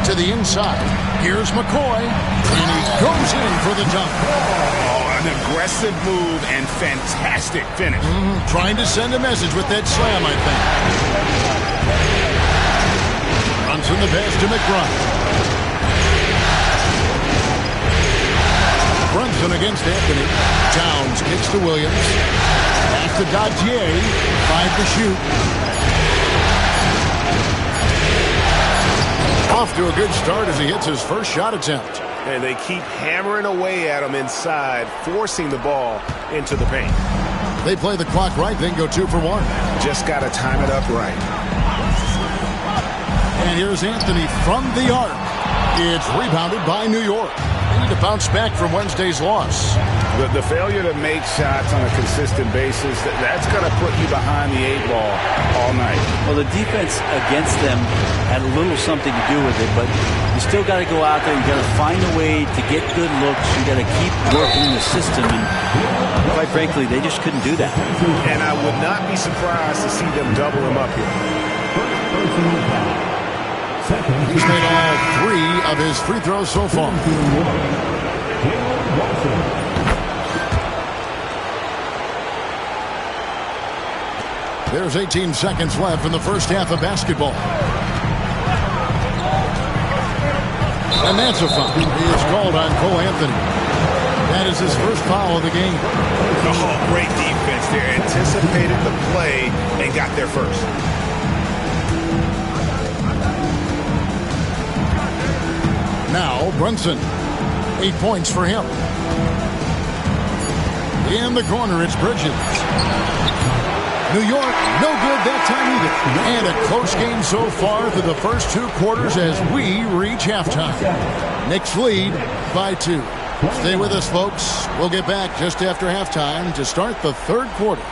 To the inside. Here's McCoy. And he goes in for the dunk. Oh, an aggressive move and fantastic finish. Trying to send a message with that slam, I think. Brunson the pass to McBride. Brunson against Anthony. Towns kicks to Williams. Pass to Gautier. 5 to shoot. Off to a good start as he hits his first shot attempt. And they keep hammering away at him inside, forcing the ball into the paint. They play the clock right, then go 2 for 1. Just got to time it up right. And here's Anthony from the arc. It's rebounded by New York. They need to bounce back from Wednesday's loss. The failure to make shots on a consistent basis, that's going to put you behind the 8 ball all night. Well, the defense against them had a little something to do with it, but you still got to go out there. You got to find a way to get good looks. You got to keep working the system, and quite frankly, they just couldn't do that. And I would not be surprised to see them double him up here. He's made all 3 of his free throws so far. There's 18 seconds left in the first half of basketball. And that's a foul. He is called on Cole Anthony. That is his first foul of the game. Oh, great defense there. Anticipated the play and got there first. Now Brunson. 8 points for him. In the corner, it's Bridges. New York, no good that time either. And a close game so far through the first 2 quarters as we reach halftime. Knicks lead by 2. Stay with us, folks. We'll get back just after halftime to start the 3rd quarter.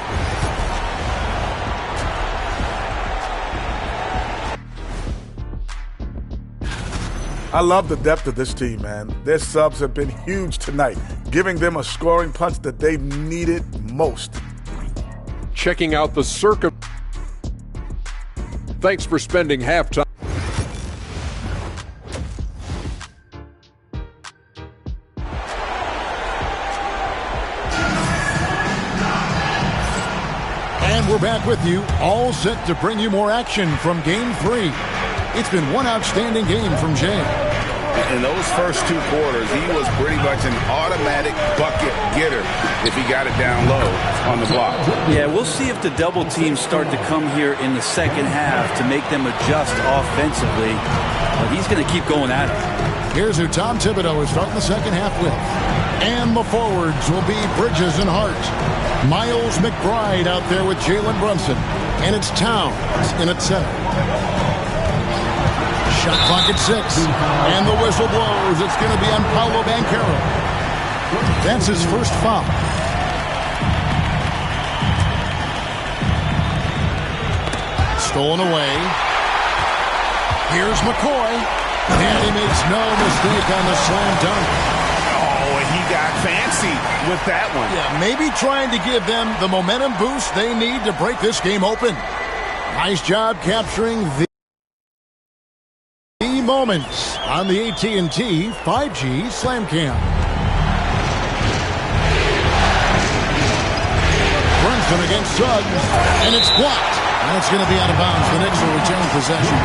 I love the depth of this team, man. Their subs have been huge tonight, giving them a scoring punch that they needed most. Checking out the circuit. Thanks for spending halftime. And we're back with you, all set to bring you more action from Game 3. It's been one outstanding game from Jay. In those first 2 quarters, he was pretty much an automatic bucket getter if he got it down low on the block. Yeah, we'll see if the double teams start to come here in the second half to make them adjust offensively. But he's going to keep going at it. Here's who Tom Thibodeau is starting the second half with. And the forwards will be Bridges and Hart. Miles McBride out there with Jalen Brunson. And it's Towns in at center. Shot clock at 6. And the whistle blows. It's going to be on Paolo Banchero. That's his first foul. Stolen away. Here's McCoy. And he makes no mistake on the slam dunk. Oh, and he got fancy with that one. Yeah, maybe trying to give them the momentum boost they need to break this game open. Nice job capturing the moments on the AT&T 5G Slam Cam. Brunson against Suggs, and it's blocked. And it's going to be out of bounds. The Knicks will retain possession.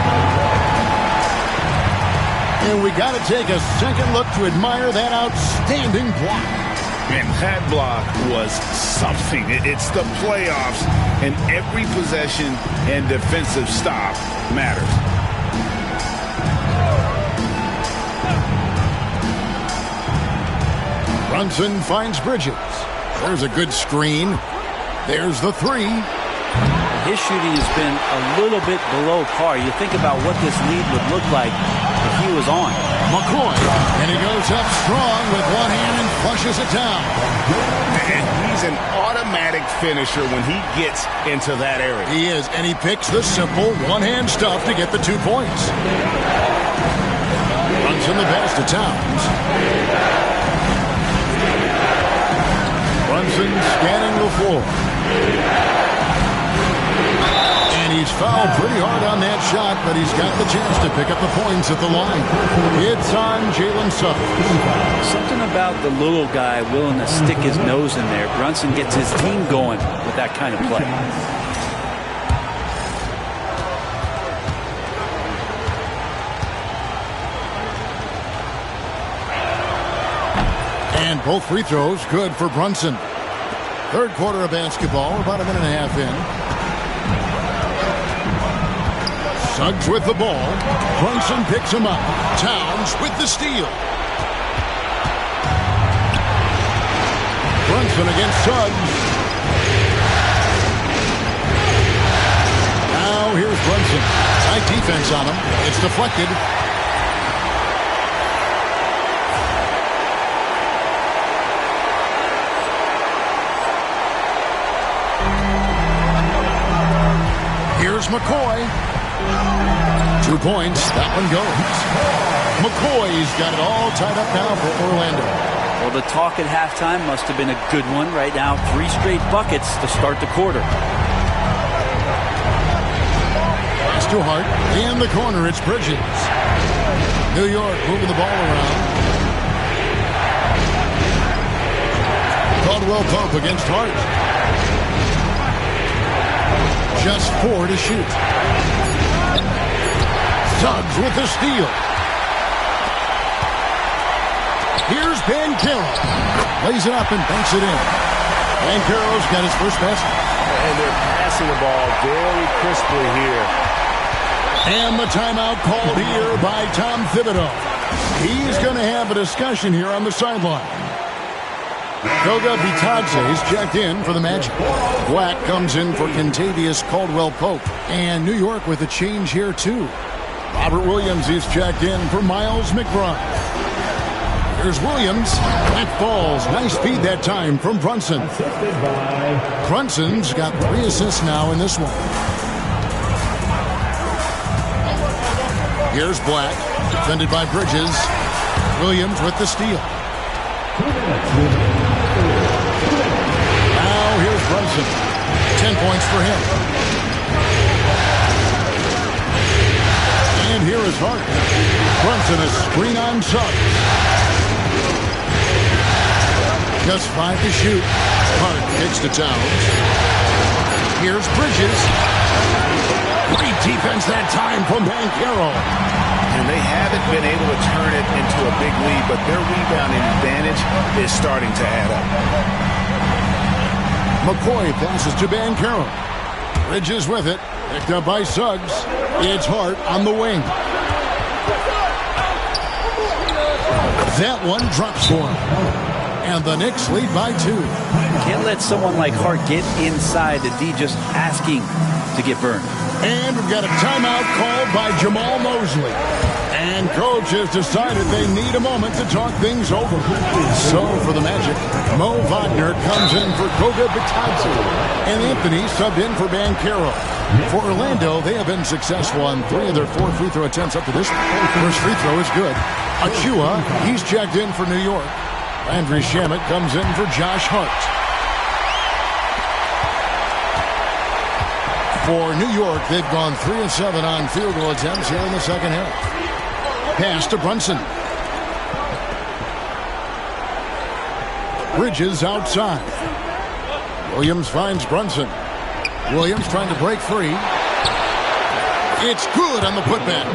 And we got to take a second look to admire that outstanding block. Man, that block was something. It's the playoffs, and every possession and defensive stop matters. Brunson finds Bridges. There's a good screen. There's the three. His shooting has been a little bit below par. You think about what this lead would look like if he was on. McCoy, and he goes up strong with one hand and flushes it down. And he's an automatic finisher when he gets into that area. He is, and he picks the simple one-hand stuff to get the 2 points. Brunson the pass to Towns. Brunson scanning the floor. And he's fouled pretty hard on that shot, but he's got the chance to pick up the points at the line. It's on Jalen Suggs. Something about the little guy willing to stick his nose in there. Brunson gets his team going with that kind of play. And both free throws good for Brunson. Third quarter of basketball, about a minute and a half in. Suggs with the ball. Brunson picks him up. Towns with the steal. Brunson against Suggs. Now here's Brunson. Tight defense on him. It's deflected. Here's McCoy. 2 points. That one goes. McCoy's got it all tied up now for Orlando. Well, the talk at halftime must have been a good one. Right now, 3 straight buckets to start the quarter. Pass to Hart. In the corner, it's Bridges. New York moving the ball around. Caldwell Pope against Hart. Just 4 to shoot. Suggs with the steal. Here's Banchero. Lays it up and banks it in. Banchero's got his first basket. And they're passing the ball very crisply here. And the timeout called here by Tom Thibodeau. He's going to have a discussion here on the sideline. Goga Bitadze is checked in for the Magic. Black comes in for Kentavious Caldwell-Pope. And New York with a change here, too. Robert Williams is checked in for Miles McBride. Here's Williams. That falls. Nice feed that time from Brunson. Brunson's got 3 assists now in this one. Here's Black. Defended by Bridges. Williams with the steal. Now here's Brunson. 10 points for him. And here is Hart. Brunson a screen on Suggs. Just 5 to shoot. Hart kicks to Towns. Here's Bridges. Great defense that time from Banchero. And they haven't been able to turn it into a big lead, but their rebounding advantage is starting to add up. McCoy passes to Banchero. Bridges with it. Picked up by Suggs. It's Hart on the wing. That one drops for him. And the Knicks lead by 2. Can't let someone like Hart get inside the D just asking to get burned. And we've got a timeout called by Jamal Mosley. And coach has decided they need a moment to talk things over. So for the Magic, Mo Wagner comes in for Goga Bitadze. And Anthony subbed in for Banchero. For Orlando, they have been successful on 3 of their 4 free throw attempts up to this point. First free throw is good. Achua, he's checked in for New York. Landry Shamet comes in for Josh Hart. For New York, they've gone 3 of 7 on field goal attempts here in the second half. Pass to Brunson. Bridges outside. Williams finds Brunson. Williams trying to break free. It's good on the putback.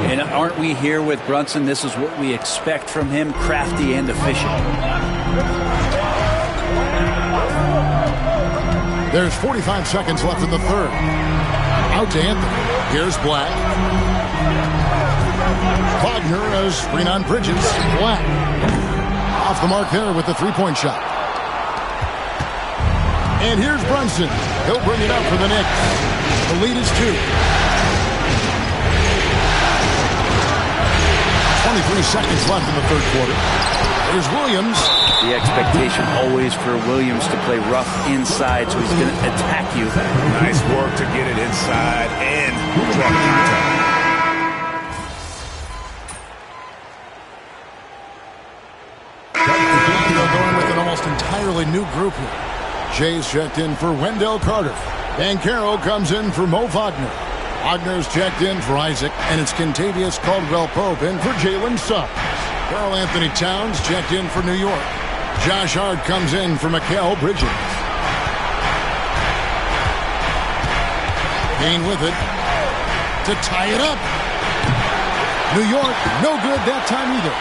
And aren't we here with Brunson? This is what we expect from him, crafty and efficient. There's 45 seconds left in the third. Out to Anthony. Here's Black. Wagner has screen on Bridges. Black. Off the mark there with the three-point shot. And here's Brunson. He'll bring it up for the Knicks. The lead is 2. 23 seconds left in the third quarter. There's Williams. The expectation always for Williams to play rough inside, so he's going to attack you. Nice work to get it inside and draw the contact. Going with an almost entirely new group here. Jay's checked in for Wendell Carter. Banchero comes in for Mo Wagner. Wagner's checked in for Isaac, and it's Kentavious Caldwell-Pope in for Jalen Suggs. Karl Anthony Towns checked in for New York. Josh Hart comes in for Mikal Bridges. Kane with it to tie it up. New York, no good that time either.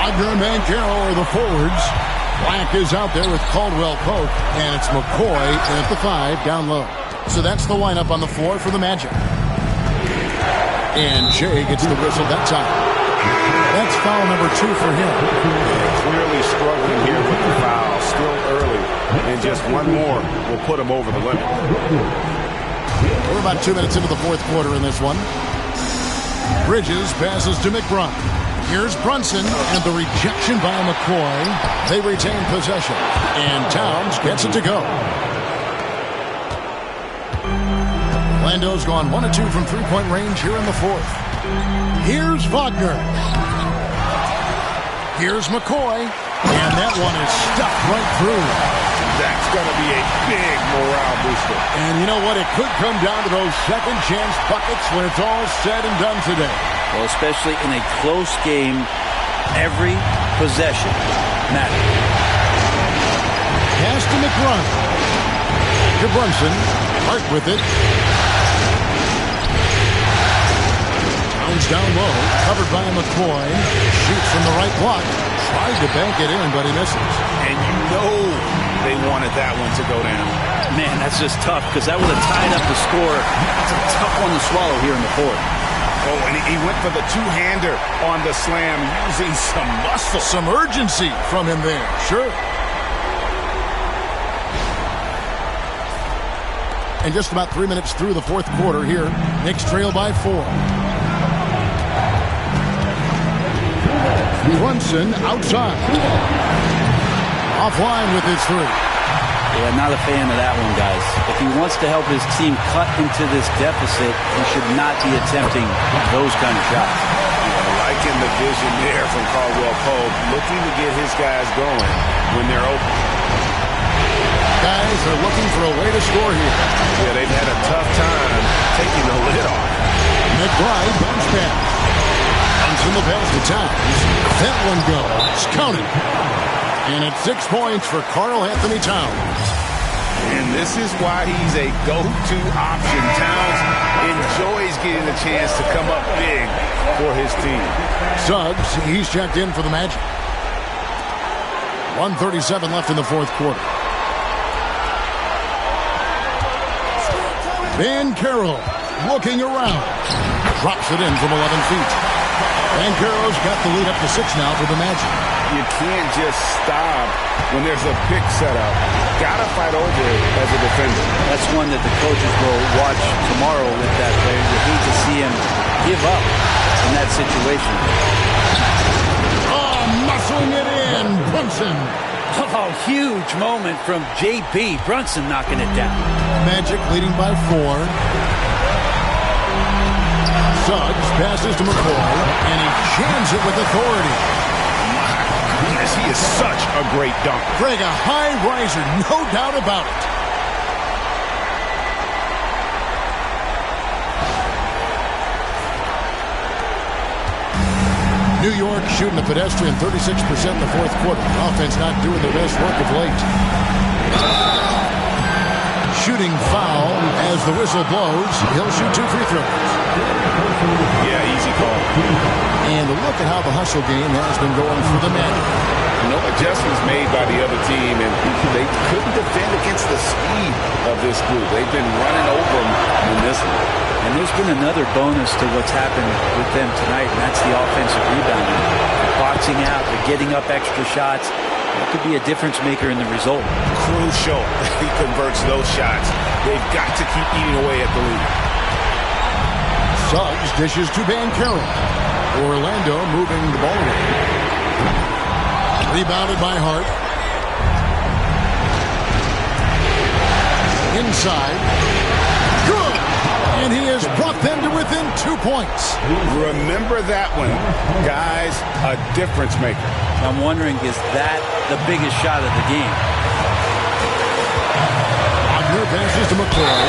Wagner and Banchero are the forwards. Black is out there with Caldwell-Pope, and it's McCoy at the 5 down low. So that's the lineup on the floor for the Magic. And Jay gets the whistle that time. That's foul number 2 for him. Clearly struggling here with the foul. Still early. And just one more will put him over the limit. We're about 2 minutes into the fourth quarter in this one. Bridges passes to McBride. Here's Brunson, and the rejection by McCoy. They retain possession. And Towns gets it to go. Orlando's gone 1 of 2 from three-point range here in the fourth. Here's Wagner. Here's McCoy. And that one is stuck right through. That's going to be a big morale booster. And you know what? It could come down to those second chance buckets when it's all said and done today. Well, especially in a close game, every possession matters. Pass to McBride. To Brunson. Hart with it. Towns down low. Covered by McCoy. Shoots from the right block. Tried to bank it in, but he misses. And you know they wanted that one to go down. Man, that's just tough because that would have tied up the score. It's a tough one to swallow here in the fourth. Oh, and he went for the two-hander on the slam using some muscle. Some urgency from him there. Sure. And just about 3 minutes through the fourth quarter here. Knicks trail by 4. Brunson outside. Offline with his 3. Yeah, not a fan of that one, guys. If he wants to help his team cut into this deficit, he should not be attempting those kind of shots. Yeah, liking the vision there from Caldwell-Pope, looking to get his guys going when they're open. Guys are looking for a way to score here. Yeah, they've had a tough time taking the lid off. McBride bounce pass. Brunson the pass to Towns. That one goes. Counted. And it's 6 points for Karl Anthony Towns. And this is why he's a go-to option. Towns enjoys getting the chance to come up big for his team. Suggs, he's checked in for the Magic. 1:37 left in the fourth quarter. Banchero looking around. Drops it in from 11 feet. Banchero's got the lead up to 6 now for the Magic. You can't just stop when there's a pick set up. Gotta fight over it as a defender. That's one that the coaches will watch tomorrow with that player. You hate to see him give up in that situation. Oh, muscling it in. Brunson. Oh, huge moment from JP. Brunson knocking it down. Magic leading by 4. Suggs passes to McCoy, and he jams it with authority. Yes, he is such a great dunk. Greg, a high riser, no doubt about it. New York shooting a pedestrian 36% in the fourth quarter. Offense not doing their best work of late. Shooting foul as the whistle blows. He'll shoot 2 free throws. Yeah, easy call. And look at how the hustle game has been going for the Magic. No adjustments made by the other team, and they couldn't defend against the of this group. They've been running over them in this one. And there's been another bonus to what's happened with them tonight, and that's the offensive rebounding. They're boxing out, they're getting up extra shots. That could be a difference maker in the result. Crucial that he converts those shots. They've got to keep eating away at the lead. Suggs dishes to Banchero. Orlando moving the ball away. Rebounded by Hart. Inside. Good! And he has brought them to within 2 points. Remember that one. Guys, a difference maker. I'm wondering, is that the biggest shot of the game? Wagner passes to McCoy.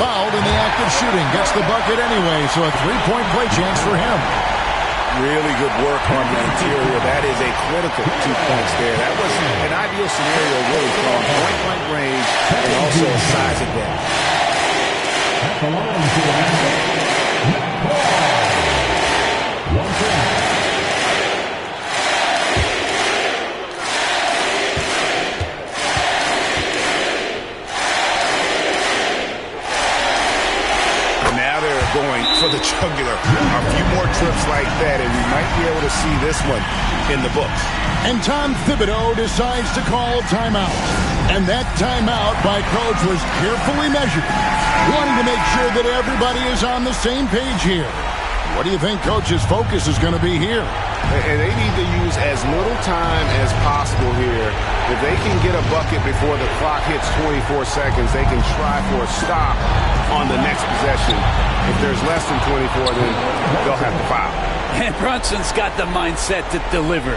Fouled in the act of shooting. Gets the bucket anyway, so a three-point play chance for him. Really good work on the interior. That is a critical 2 points there. That was an ideal scenario, really, from point-blank range and also a size advantage. At the line to the basket, one point. Going for the jugular. A few more trips like that, and we might be able to see this one in the books. And Tom Thibodeau decides to call timeout. And that timeout by Coach was carefully measured, wanting to make sure that everybody is on the same page here. What do you think Coach's focus is going to be here? And they need to use as little time as possible here. If they can get a bucket before the clock hits 24 seconds, they can try for a stop on the next possession. If there's less than 24, then they'll have to foul. And Brunson's got the mindset to deliver.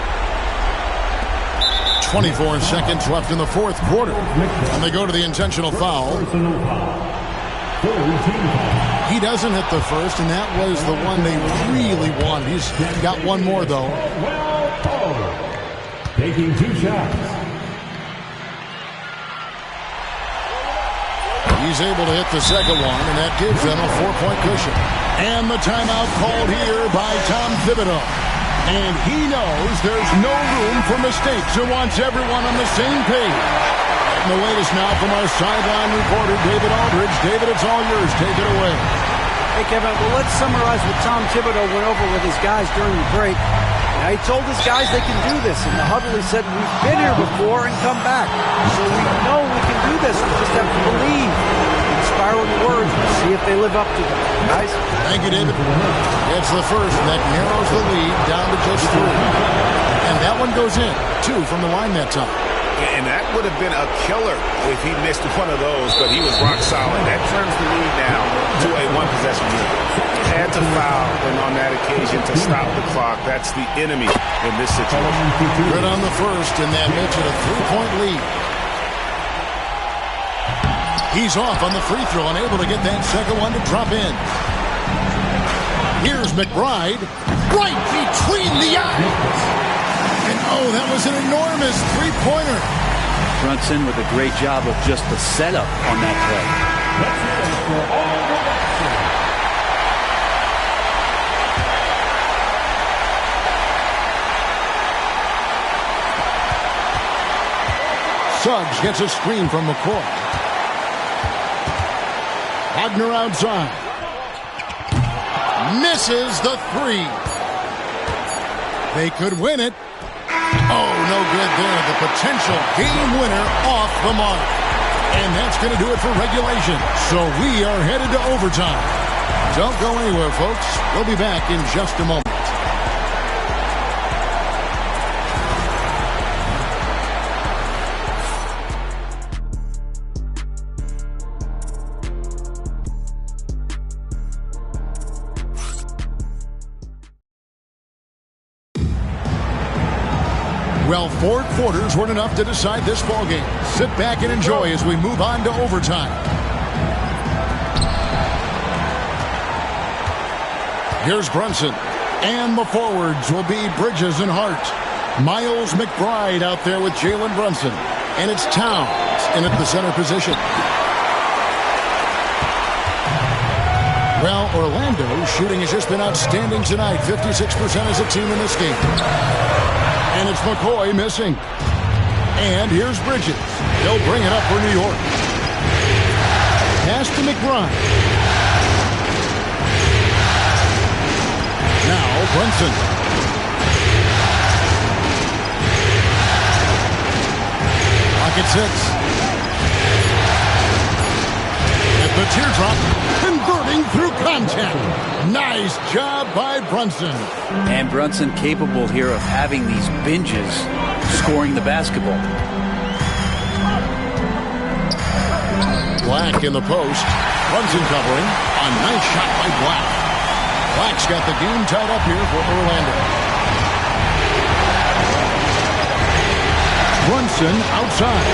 24 seconds left in the fourth quarter. And they go to the intentional foul. He doesn't hit the first, and that was the one they really wanted. He's got one more, though. Taking 2 shots. He's able to hit the second one, and that gives them a 4-point cushion. And the timeout called here by Tom Thibodeau. And he knows there's no room for mistakes and wants everyone on the same page. And the latest now from our sideline reporter, David Aldridge. David, it's all yours. Take it away. Hey, Kevin, well, let's summarize what Tom Thibodeau went over with his guys during the break. Now, he told his guys they can do this. In the huddle, he said, we've been here before and come back. So we know we can do this. We just have to believe. Inspiring words. We'll see if they live up to them. Guys? Thank you, David. It's the first, and that narrows the lead down to just 3. And that one goes in. 2 from the line that time. And that would have been a killer if he missed one of those, but he was rock solid. That turns the lead now to a one-possession lead. Had to foul, and on that occasion to stop the clock. That's the enemy in this situation. Good on the first, and that makes it a 3-point lead. He's off on the free throw, unable to get that second one to drop in. Here's McBride, right between the eyes. And oh, that was an enormous three-pointer. Brunson with a great job of just the setup on that play. Suggs gets a screen from McCoy. Wagner outside. Misses the 3. They could win it. Oh, no good there. The potential game winner off the mark. And that's going to do it for regulation. So we are headed to overtime. Don't go anywhere, folks. We'll be back in just a moment. Well, 4 quarters weren't enough to decide this ballgame. Sit back and enjoy as we move on to overtime. Here's Brunson. And the forwards will be Bridges and Hart. Miles McBride out there with Jalen Brunson. And it's Towns in at the center position. Well, Orlando's shooting has just been outstanding tonight. 56% as a team in this game. And it's McCoy missing. And here's Bridges. He'll bring it up for New York. Pass to McBride. Now Brunson. Pocket 6. At the teardrop, converting through contact. Nice job by Brunson. And Brunson capable here of having these binges, scoring the basketball. Black in the post. Brunson covering. A nice shot by Black. Black's got the game tied up here for Orlando. Brunson outside.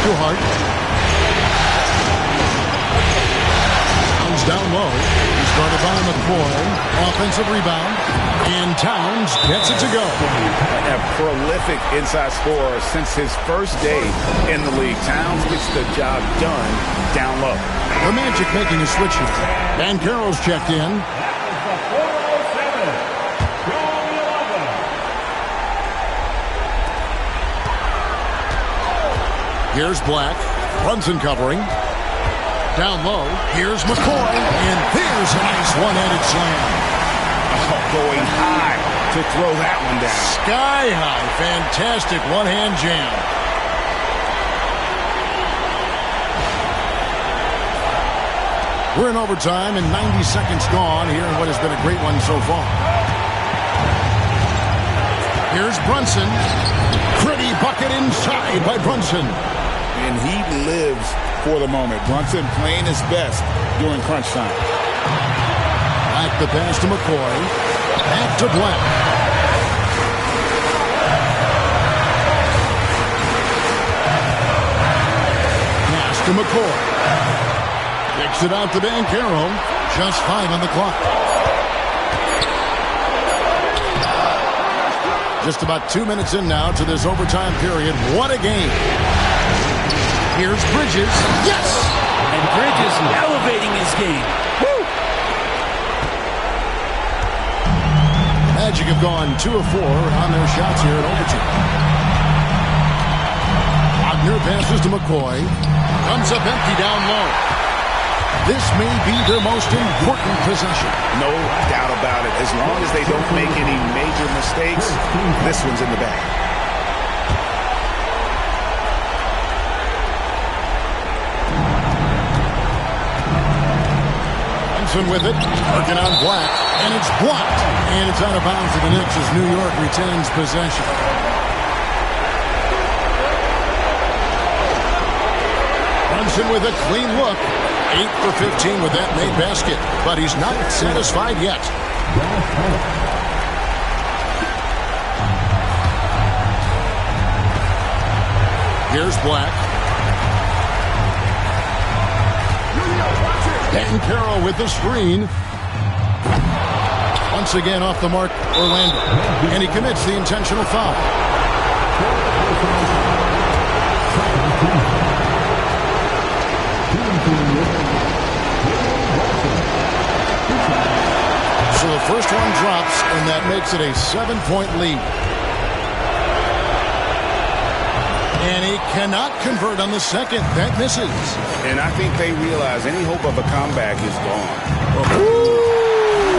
Stewart. Towns down low. He's guarded by McCoy. Offensive rebound. And Towns gets it to go. A prolific inside scorer since his first day in the league. Towns gets the job done down low. The Magic making a switch here. Banchero's checked in. Here's Black. Brunson covering. Down low. Here's McCoy. And there's a nice one-handed slam. Oh, going high to throw that one down. Sky high. Fantastic one-hand jam. We're in overtime and 90 seconds gone here in what has been a great one so far. Here's Brunson. Pretty bucket inside by Brunson. And he lives for the moment. Brunson playing his best during crunch time. Back the pass to McCoy. Back to Black. Pass to McCoy. Kicks it out to Banchero. Just 5 on the clock. Just about 2 minutes in now to this overtime period. What a game. Here's Bridges. Yes! And Bridges elevating his game. Woo! Magic have gone 2 of 4 on their shots here in overtime. Wagner passes to McCoy. Comes up empty down low. This may be their most important possession. No doubt about it. As long as they don't make any major mistakes, this one's in the bag. Brunson with it. Working on Black. And it's blocked. And it's out of bounds for the Knicks as New York retains possession. Brunson with a clean look. 8 for 15 with that made basket, but he's not satisfied yet. Here's Black. Banchero with the screen. Once again off the mark, Orlando. And he commits the intentional foul. So the first one drops, and that makes it a 7-point lead. And he cannot convert on the second. That misses. And I think they realize any hope of a comeback is gone.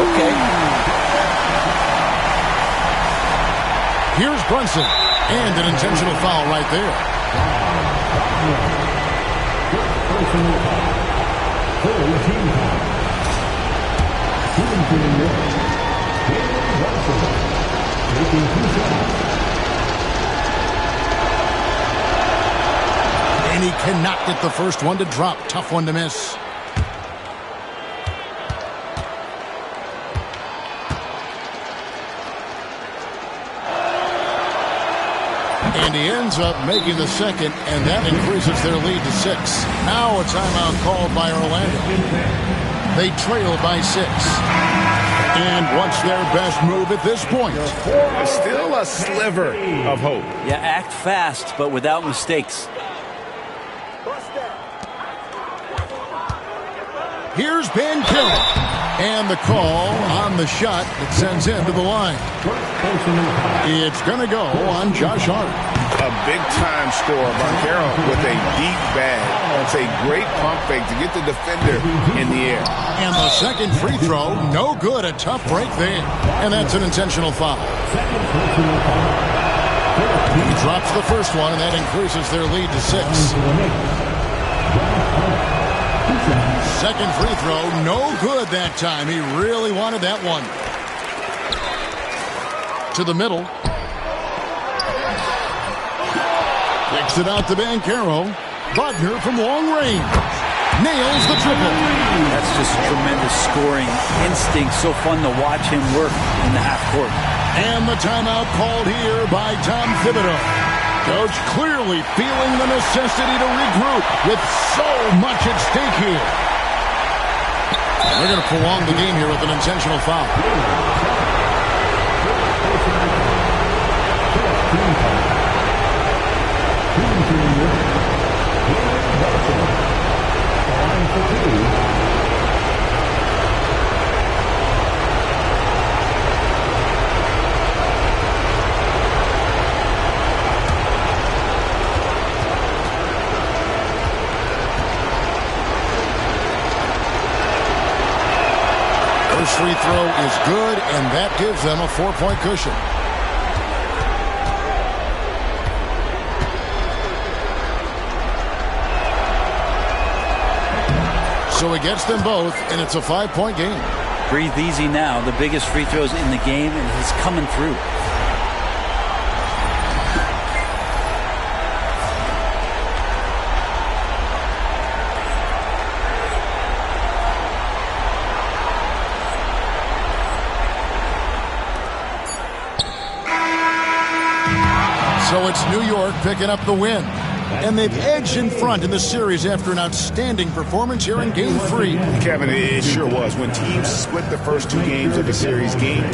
Okay. Here's Brunson. And an intentional foul right there. And he cannot get the first one to drop. Tough one to miss. And he ends up making the second, and that increases their lead to 6. Now a timeout called by Orlando. They trail by 6. And what's their best move at this point? Still a sliver of hope. Yeah, act fast, but without mistakes. Here's Banchero. And the call on the shot that sends him to the line. It's going to go on Josh Hart. A big-time scorer, Banchero, with a deep bag. It's a great pump fake to get the defender in the air. And the second free throw, no good. A tough break there. And that's an intentional foul. He drops the first one, and that increases their lead to 6. Second free throw, no good that time. He really wanted that one. To the middle. Kicks it out to Banchero. Wagner from long range. Nails the triple. That's just tremendous scoring instinct. So fun to watch him work in the half court. And the timeout called here by Tom Thibodeau. Coach clearly feeling the necessity to regroup with so much at stake here. They're going to prolong the game here with an intentional foul. First free throw is good, and that gives them a 4-point cushion. So he gets them both, and it's a 5-point game. Breathe easy now. The biggest free throws in the game, and he's coming through. So it's New York picking up the win. And they've edged in front in the series after an outstanding performance here in Game 3. Kevin, it sure was. When teams split the first 2 games of the series, Game